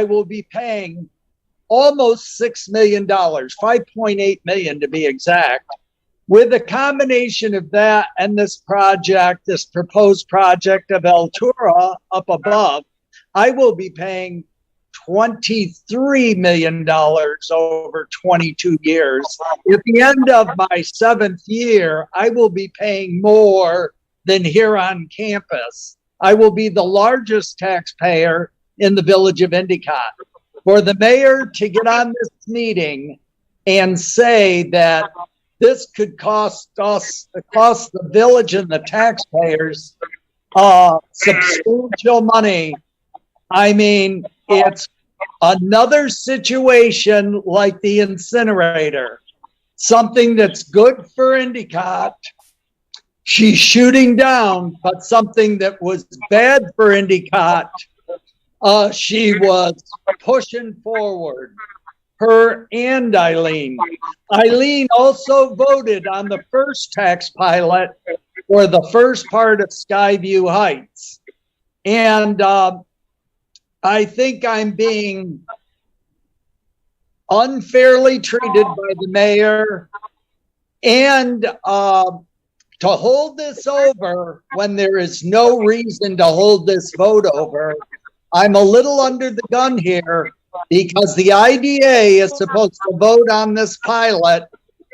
will be paying almost $6 million, $5.8 million to be exact. With a combination of that and this project, this proposed project of Altura up above, I will be paying $23 million over 22 years. At the end of my 7th year, I will be paying more than here on campus. I will be the largest taxpayer in the village of Endicott. For the mayor to get on this meeting and say that this could cost the village and the taxpayers substantial money, I mean, it's another situation like the incinerator, something that's good for Endicott. She's shooting down, but something that was bad for Endicott, she was pushing forward. Her and Eileen. Eileen also voted on the first tax pilot for the first part of Skyview Heights. And I think I'm being unfairly treated by the mayor, and to hold this over when there is no reason to hold this vote over, I'm a little under the gun here, because the IDA is supposed to vote on this pilot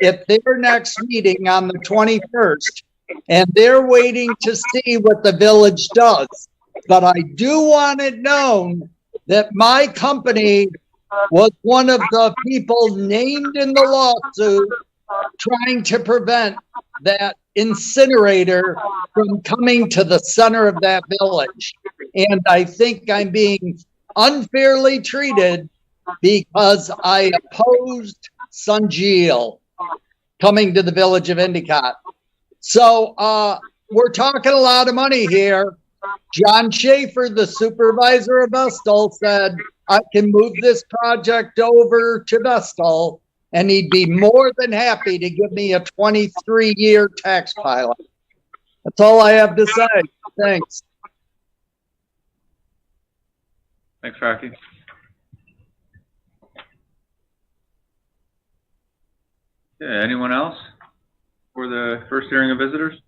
at their next meeting on the 21st, and they're waiting to see what the village does. But I do want it known that my company was one of the people named in the lawsuit trying to prevent that incinerator from coming to the center of that village. And I think I'm being unfairly treated because I opposed Sunjeel coming to the village of Endicott. So we're talking a lot of money here. John Schaefer, the supervisor of Vestal, said I can move this project over to Vestal, and he'd be more than happy to give me a 23-year tax pilot. That's all I have to say. Thanks. Thanks, Rocky. Yeah, anyone else for the first hearing of visitors?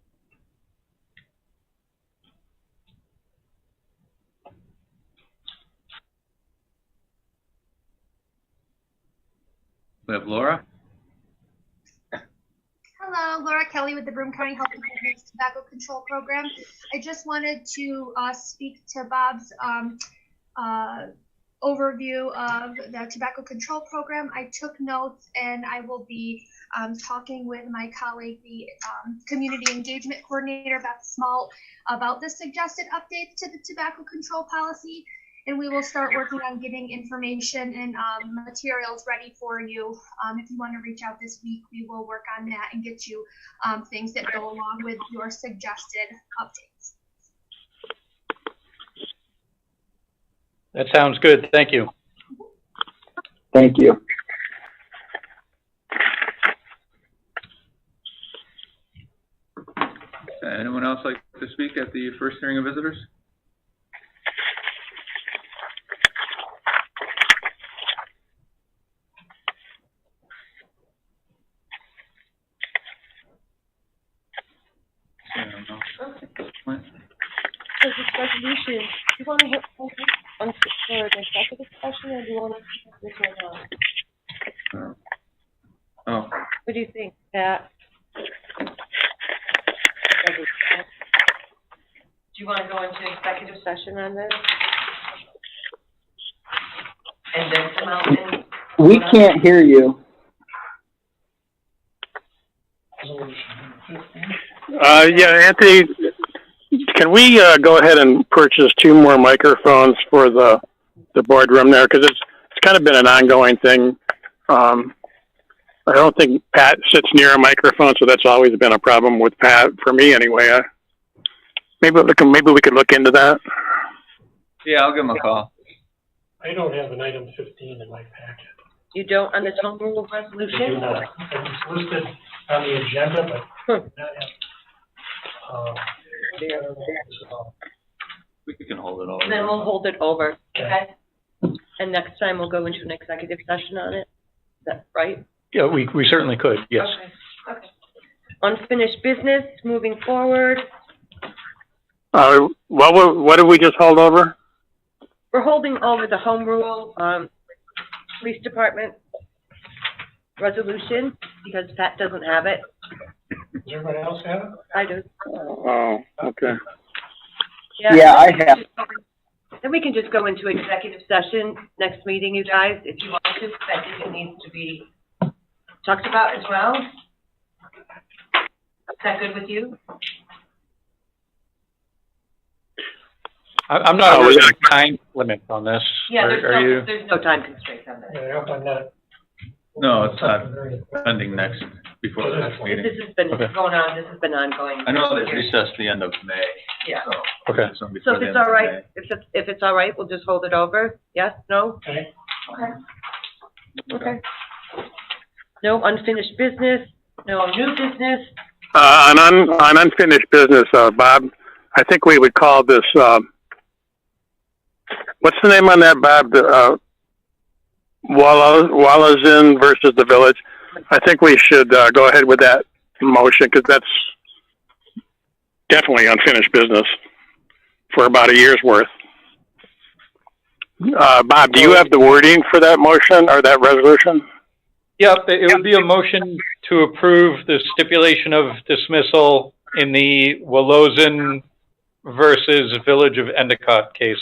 We have Laura. Hello, Laura Kelly with the Broome County Health Department's Tobacco Control Program. I just wanted to speak to Bob's overview of the tobacco control program. I took notes, and I will be talking with my colleague, the community engagement coordinator, Beth Smalt, about the suggested updates to the tobacco control policy. And we will start working on getting information and materials ready for you. If you want to reach out this week, we will work on that and get you things that go along with your suggested updates. That sounds good. Thank you. Thank you. Anyone else like to speak at the first hearing of visitors? I don't know. So this resolution, do you want to hit on for the executive session, or do you want to this one on? Oh, What do you think, Pat? Do you want to go into executive session on this? And then come out and... We can't hear you. Yeah, Anthony, can we go ahead and purchase 2 more microphones for the boardroom there? Because it's kind of been an ongoing thing. I don't think Pat sits near a microphone, so that's always been a problem with Pat, for me anyway. Maybe we could look into that. yeah, I'll give him a call. I don't have an item 15 in my packet. You don't on the home rule I do resolution? not. It's listed on the agenda, but not have, We can hold it over. Then we'll hold it over, okay? And next time we'll go into an executive session on it. Is that right? Yeah, we certainly could. Yes. Okay. Okay. Unfinished business, moving forward. What did we just hold over? We're holding over the home rule, police department resolution, because Pat doesn't have it. Does everybody else have it? I do. Oh, okay. Yeah, I have. Then we can just go into executive session next meeting, you guys, if you want to. I think it needs to be talked about as well. Is that good with you? I'm not aware of a time limit on this. Yeah, Are there's no time constraints on this. Yeah, I hope I'm not. No, it's not pending next, before the next meeting. This has been Okay. going on, this has been ongoing. I know they recessed the end of May. Yeah. So Okay. it's gonna be So before if the it's end all of right, May. if it's all right, we'll just hold it over? Yes, no? Okay. Okay. Okay. No unfinished business, no new business. On unfinished business, Bob, I think we would call this, what's the name on that, Bob? Wallazin versus the Village. I think we should go ahead with that motion, because that's definitely unfinished business for about a year's worth. Bob, do you have the wording for that motion or that resolution? Yep, it would be a motion to approve the stipulation of dismissal in the Wallazin versus Village of Endicott case.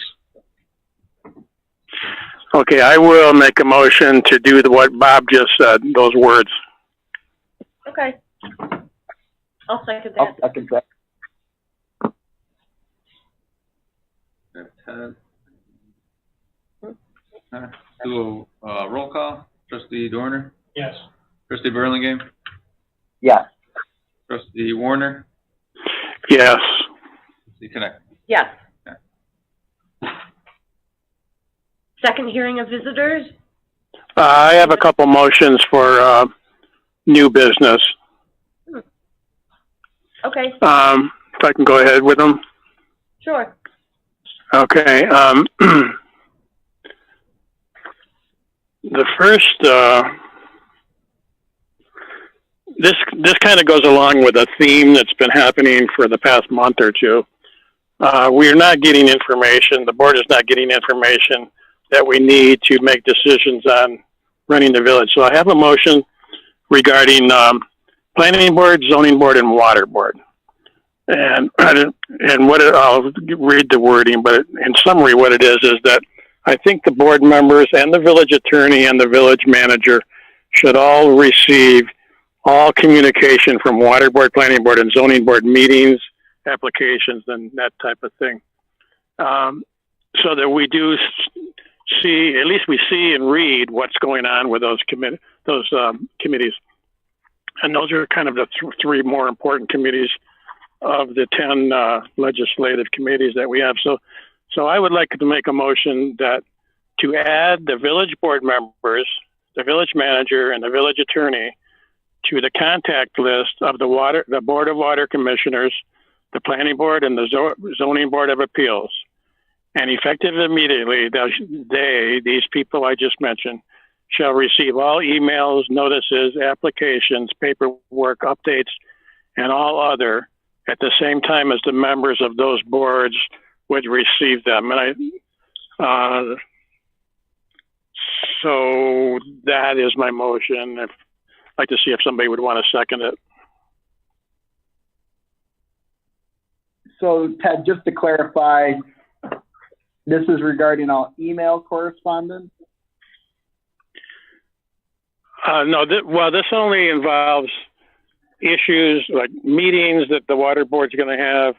Okay, I will make a motion to do what Bob just said, those words. Okay. I'll second I'll that. second that. Do a roll call. Trustee Dorner, Yes. trustee Burlingame, Yes. trustee Warner, Yes. trustee Connect. Yes. Okay. Second hearing of visitors? I have a couple motions for new business. Okay, If I can go ahead with them. sure. Okay. The first, this kind of goes along with a theme that's been happening for the past month or two. We are not getting information. The board is not getting information that we need to make decisions on running the village. So I have a motion regarding planning board, zoning board, and water board. And I'll read the wording, but in summary, what it is that I think the board members and the village attorney and the village manager should all receive all communication from water board, planning board, and zoning board meetings, applications, and that type of thing. So that we do see, at least we see and read what's going on with those committees. And those are kind of the three more important committees of the 10 legislative committees that we have. So I would like to make a motion that to add the village board members, the village manager, and the village attorney to the contact list of the Board of Water Commissioners, the Planning Board, and the Zoning Board of Appeals. And effective immediately, these people I just mentioned, shall receive all emails, notices, applications, paperwork, updates, and all other at the same time as the members of those boards would receive them. And so that is my motion. I'd like to see if somebody would want to second it. So Ted, just to clarify, this is regarding all email correspondence? No, this only involves issues like meetings that the water board's going to have,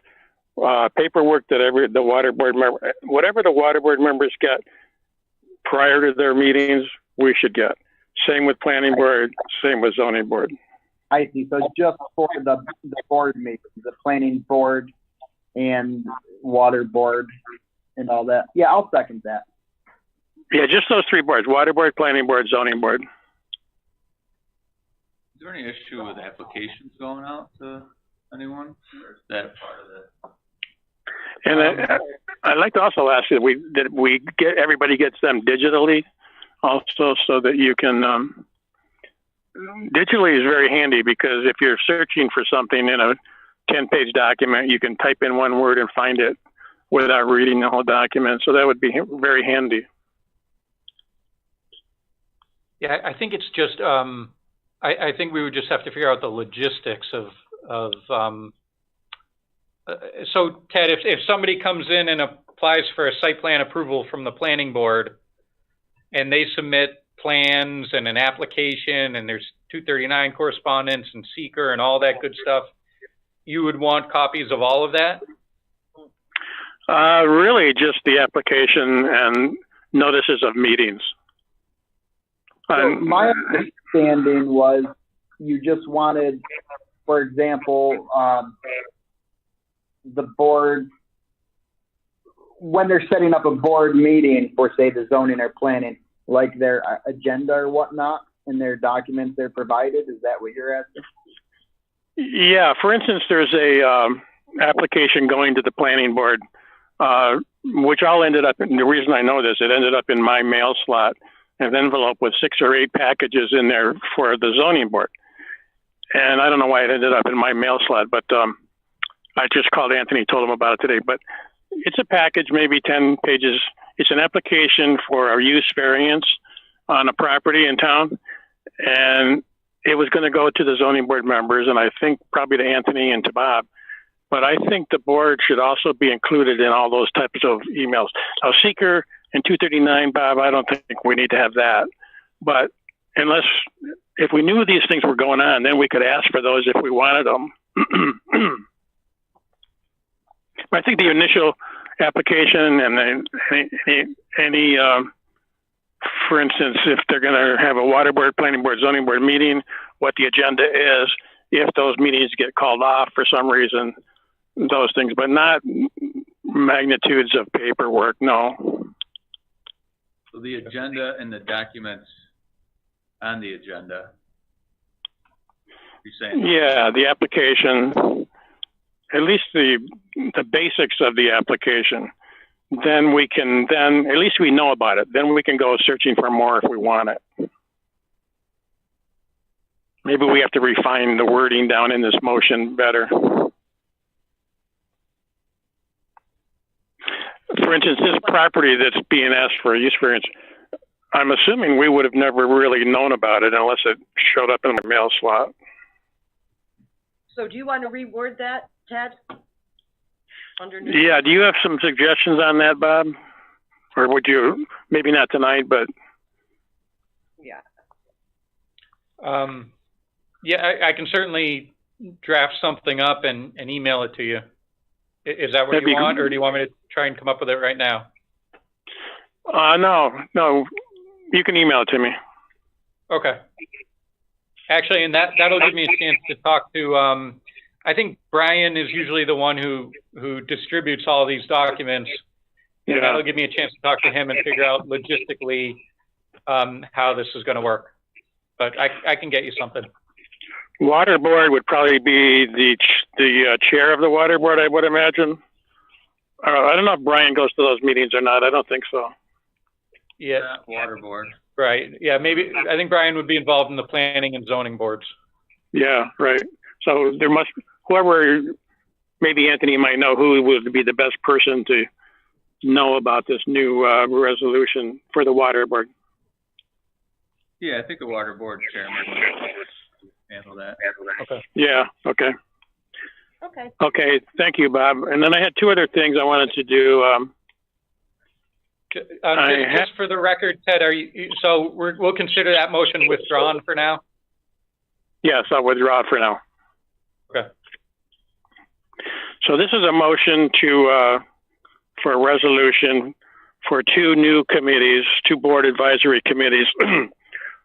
paperwork that the water board member, whatever the water board members get prior to their meetings, we should get. Same with planning board, same with zoning board. I see. So just for the board meetings, the planning board and water board and all that. Yeah, I'll second that. Yeah, just those three boards: water board, planning board, zoning board. Is there any issue with applications going out to anyone, or is that part of it? And I'd like to also ask that we get everybody gets them digitally, also, so that you can. Digitally is very handy because if you're searching for something in a 10-page document, you can type in one word and find it without reading the whole document. So that would be very handy. Yeah, I think it's just, I think we would just have to figure out the logistics of so Ted, if somebody comes in and applies for a site plan approval from the planning board and they submit plans and an application and there's 239 correspondence and seeker and all that good stuff, you would want copies of all of that? Really just the application and notices of meetings. So my understanding was you just wanted, for example, the board, when they're setting up a board meeting for, say, the zoning or planning, like their agenda or whatnot, and their documents they're provided. Is that what you're asking? Yeah. For instance, there's a application going to the planning board, which all ended up, the reason I know this, it ended up in my mail slot, an envelope with 6 or 8 packages in there for the zoning board. And I don't know why it ended up in my mail slot, but I just called Anthony, told him about it today. But it's a package, maybe 10 pages. It's an application for a use variance on a property in town. And it was going to go to the zoning board members, and I think probably to Anthony and to Bob. But I think the board should also be included in all those types of emails. Now, seeker and 239, Bob, I don't think we need to have that. But if we knew these things were going on, then we could ask for those if we wanted them. I think the initial application and any for instance, if they're going to have a water board, planning board, zoning board meeting, what the agenda is, if those meetings get called off for some reason, those things, but not magnitudes of paperwork, no. So the agenda and the documents on the agenda, you're saying? Yeah, the application, at least the basics of the application. Then at least we know about it. Then we can go searching for more if we want it. Maybe we have to refine the wording down in this motion better. For instance, this property that's being asked for a use variance, I'm assuming we would have never really known about it unless it showed up in the mail slot. So do you want to reword that, Ted? Yeah, do you have some suggestions on that, Bob? Or would you, maybe not tonight, but Yeah. Yeah, I can certainly draft something up and email it to you. Is that what That'd you be want, great. or do you want me to try and come up with it right now? no, you can email it to me. Okay. Actually, and that'll give me a chance to talk to, I think Brian is usually the one who distributes all these documents. Yeah. And that'll give me a chance to talk to him and figure out logistically, how this is gonna work. But I can get you something. Water board would probably be the chair of the water board, I would imagine. I don't know if Brian goes to those meetings or not. I don't think so. Yeah, Water board. right. Yeah, maybe, I think Brian would be involved in the planning and zoning boards. Yeah, right. So there must, whoever, maybe Anthony might know who would be the best person to know about this new resolution for the water board. Yeah, I think the water board chairman would handle that. Okay. Yeah, okay. Okay. Okay, thank you, Bob. And then I had two other things I wanted to do. Just for the record, Ted, so we'll consider that motion withdrawn for now? Yes, I'll withdraw it for now. Okay. So this is a motion for a resolution for two new committees, two board advisory committees.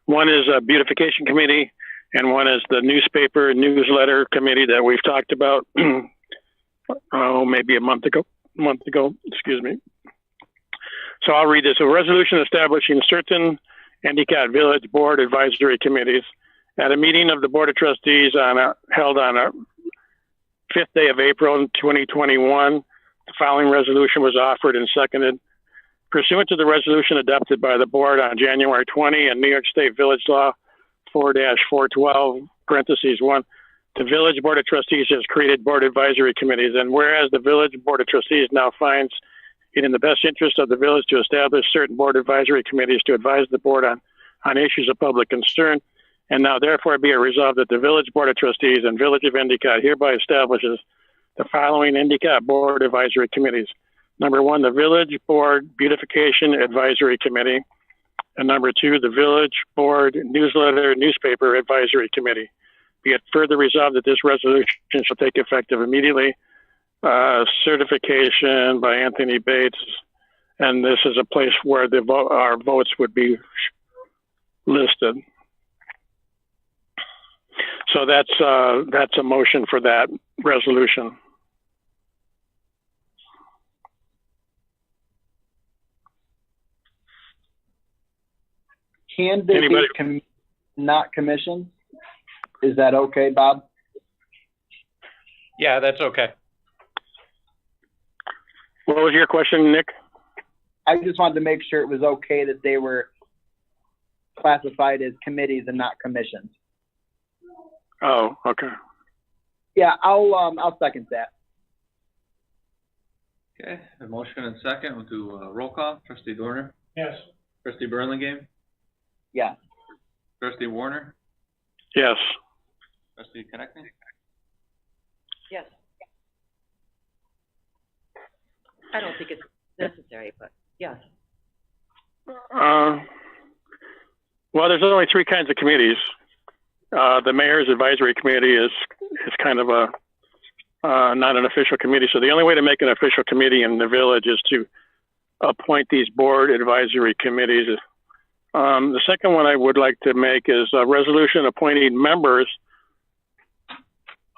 One is a beautification committee, and one is the newsletter committee that we've talked about, maybe a month ago, excuse me. So I'll read this. A resolution establishing certain Endicott Village Board Advisory Committees at a meeting of the Board of Trustees held on a 5th day of April 2021. The following resolution was offered and seconded. Pursuant to the resolution adopted by the board on January 20 and New York State Village Law 4-412, parentheses 1, the Village Board of Trustees has created board advisory committees. And whereas the Village Board of Trustees now finds it in the best interest of the village to establish certain board advisory committees to advise the board on issues of public concern, and now therefore be it resolved that the Village Board of Trustees and Village of Endicott hereby establishes the following Endicott Board Advisory Committees. Number 1, the Village Board Beautification Advisory Committee. And number 2, the Village Board Newspaper Advisory Committee. Be it further resolved that this resolution shall take effect immediately. Certification by Anthony Bates. And this is a place where our votes would be listed. So that's a motion for that resolution. Can they be not commissioned? Is that okay, Bob? Yeah, that's okay. What was your question, Nick? I just wanted to make sure it was okay that they were classified as committees and not commissions. Oh, okay. Yeah, I'll second that. Okay, a motion and second. We'll do a roll call. Trustee Dorner? Yes. Trustee Burlingame? Yeah. Trustee Warner? Yes. Trustee Connectney? Yes. I don't think it's necessary, but yes. Well, there's only three kinds of committees. The mayor's advisory committee is kind of a not an official committee. So the only way to make an official committee in the village is to appoint these board advisory committees. The second one I would like to make is a resolution appointing members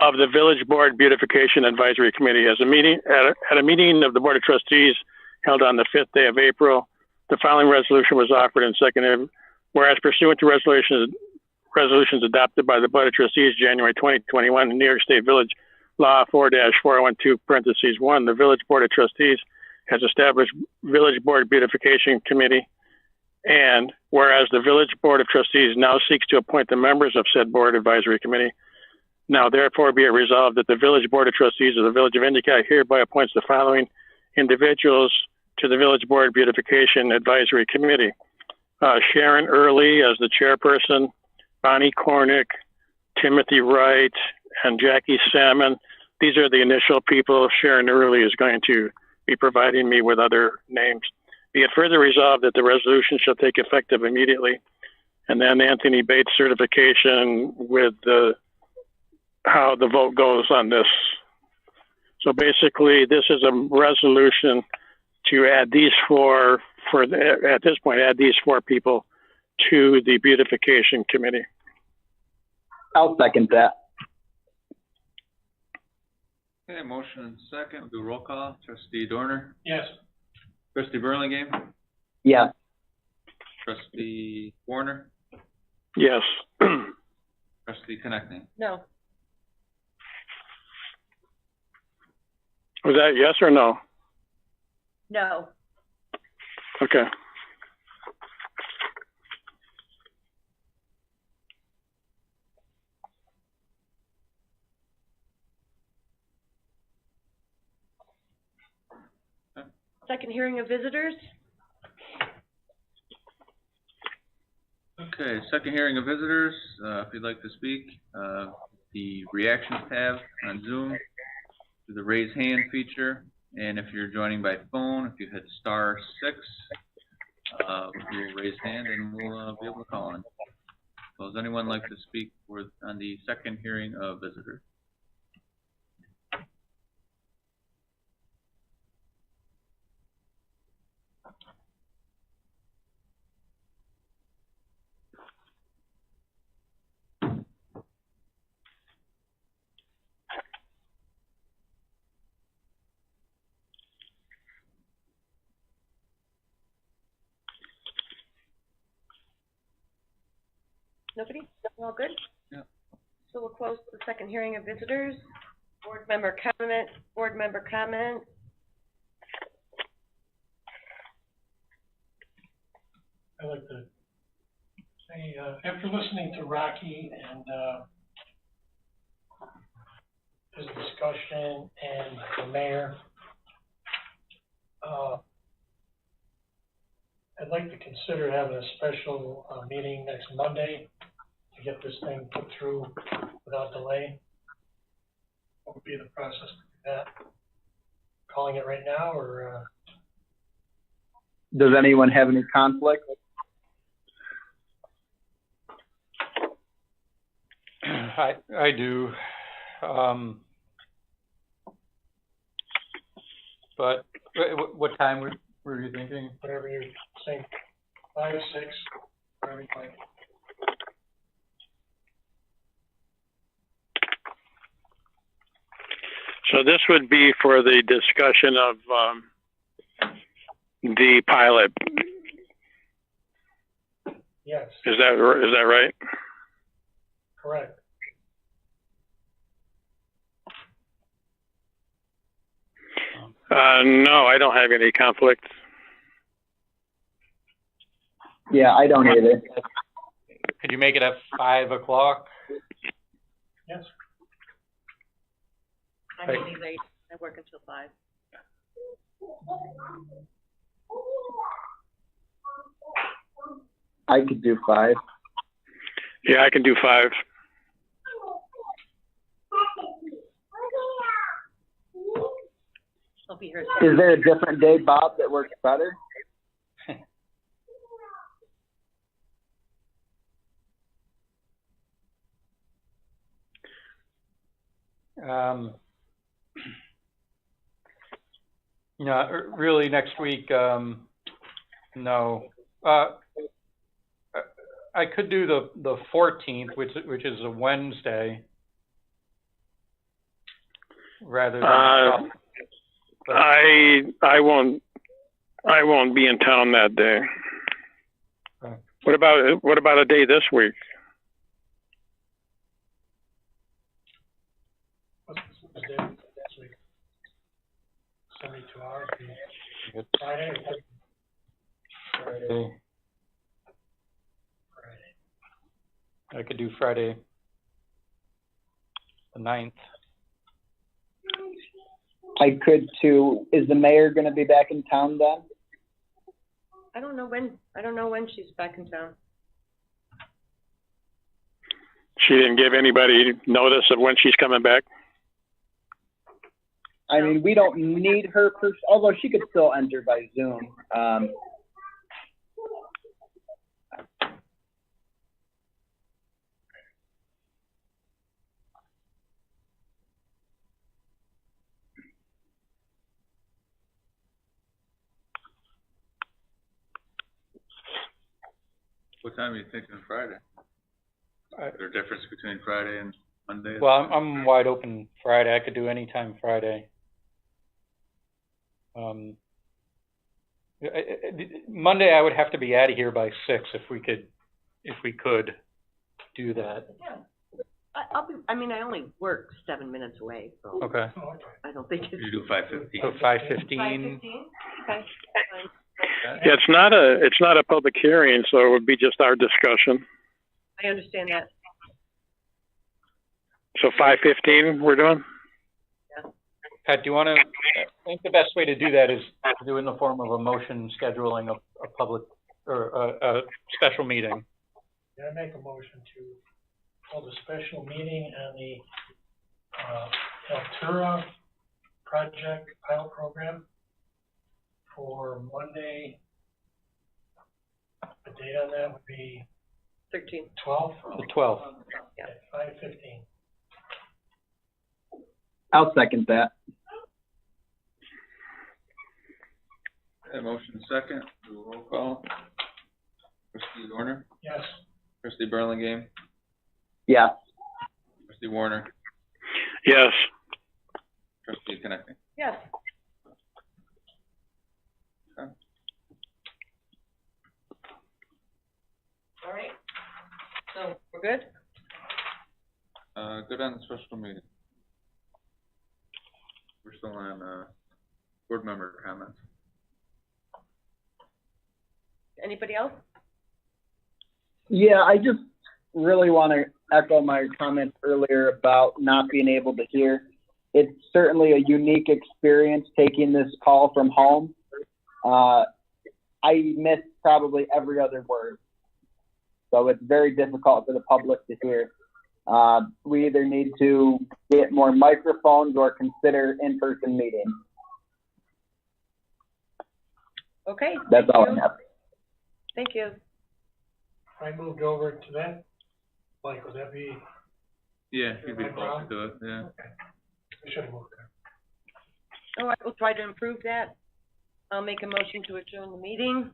of the Village Board Beautification Advisory Committee at a meeting of the Board of Trustees held on the 5th day of April. The following resolution was offered and seconded. Whereas pursuant to resolutions adopted by the Board of Trustees January 2021 in New York State Village Law 4-412, parentheses 1, the Village Board of Trustees has established Village Board Beautification Committee. And whereas the Village Board of Trustees now seeks to appoint the members of said Board Advisory Committee, now therefore be it resolved that the Village Board of Trustees of the Village of Endicott hereby appoints the following individuals to the Village Board Beautification Advisory Committee. Sharon Early as the chairperson, Bonnie Cornick, Timothy Wright, and Jackie Salmon. These are the initial people. Sharon Early is going to be providing me with other names. Be it further resolved that the resolution shall take effect immediately. And then Anthony Bates certification with how the vote goes on this. So basically, this is a resolution to add these four, at this point, add these four people to the beautification committee. I'll second that. Okay, motion and second, we'll do roll call. Trustee Dorner, Yes. trustee Burlingame, Yes. trustee Warner, Yes. trustee Connectney. No. Was that yes or no? No. Okay. Second hearing of visitors? Okay, second hearing of visitors, if you'd like to speak, the reactions tab on Zoom, to the raise hand feature, and if you're joining by phone, if you hit *6, you'll raise hand and we'll be able to call on. So does anyone like to speak on the second hearing of visitors? Nobody? All good? Yeah. So we'll close the second hearing of visitors. Board member comment. I'd like to say, after listening to Rocky and, his discussion and the mayor, I'd like to consider having a special, meeting next Monday to get this thing put through without delay. What would be the process to do that? Calling it right now, or, Does anyone have any conflict? I do. But what time were you thinking? whatever you're saying, 5, 6, whatever you like. So this would be for the discussion of the pilot. Yes, Is that right? correct. No, I don't have any conflict. Yeah, I don't either. Could you make it at 5 o'clock? Yes. I may be late. I work until 5. I could do 5. Yeah, I can do 5. I'll be here. Is there a different day, Bob, that works better? No, really next week, no. I could do the 14th, which is a Wednesday, rather than. I won't be in town that day. Okay. What about a day this week? What's the day this week? 72 hours. Friday. Friday. I could do Friday the 9th. I could too. Is the mayor going to be back in town then? I don't know when she's back in town. She didn't give anybody notice of when she's coming back. I mean, we don't need her, although she could still enter by Zoom. What time are you thinking on Friday? Is there a difference between Friday and Monday? Well, I'm wide open Friday. I could do any time Friday. Monday I would have to be out of here by 6 if we could do that. Yeah. I only work 7 minutes away, so Okay. Oh, okay. I don't think it's. You do 5:15. So 5:15. 5:15? Okay. Yeah, it's not a public hearing, so it would be just our discussion. I understand that. So 5:15 we're doing? Pat, do you want to? I think the best way to do that is to do it in the form of a motion scheduling a public or a special meeting. Yeah, I make a motion to hold a special meeting on the, Altura project pilot program for Monday. The date on that would be 13. 12 The 12th. Yeah. at 5:15. I'll second that. Okay, motion second, do a roll call. Trustee Warner, Yes. Trustee Burlingame, Yeah. Trustee Warner, Yes. Trustee Connecting. Yes. Okay. All right. So we're good? Good on the special meeting. We're still on, board member comments. Anybody else? Yeah, I just really want to echo my comments earlier about not being able to hear. It's certainly a unique experience taking this call from home. I miss probably every other word. So it's very difficult for the public to hear. We either need to get more microphones or consider in-person meetings. Okay. That's thank all you. I have. Thank you. I moved over to that. Like, would that be, Yeah, you'd be closer to it, yeah. okay. I should have moved there. All right, we'll try to improve that. I'll make a motion to adjourn the meeting.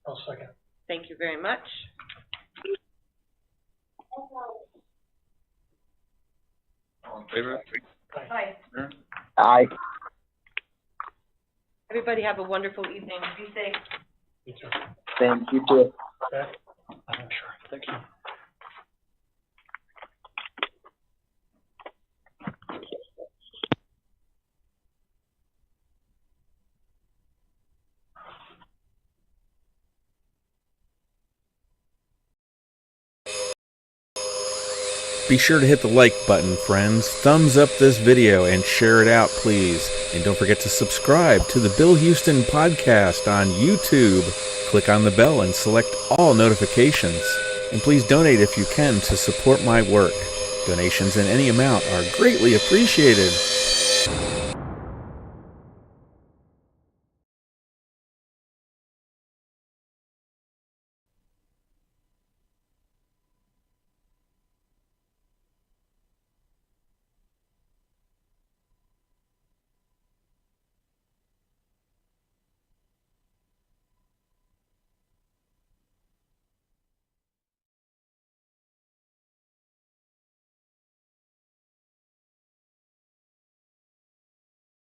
I'll second. Thank you very much. All in favor? Bye. Sure. Aye. Everybody have a wonderful evening. Be safe. You too. Thank you too. Okay. Sure. Thank you. Be sure to hit the like button, friends. Thumbs up this video and share it out, please. And don't forget to subscribe to the Bill Huston podcast on YouTube. Click on the bell and select all notifications. And please donate if you can to support my work. Donations in any amount are greatly appreciated.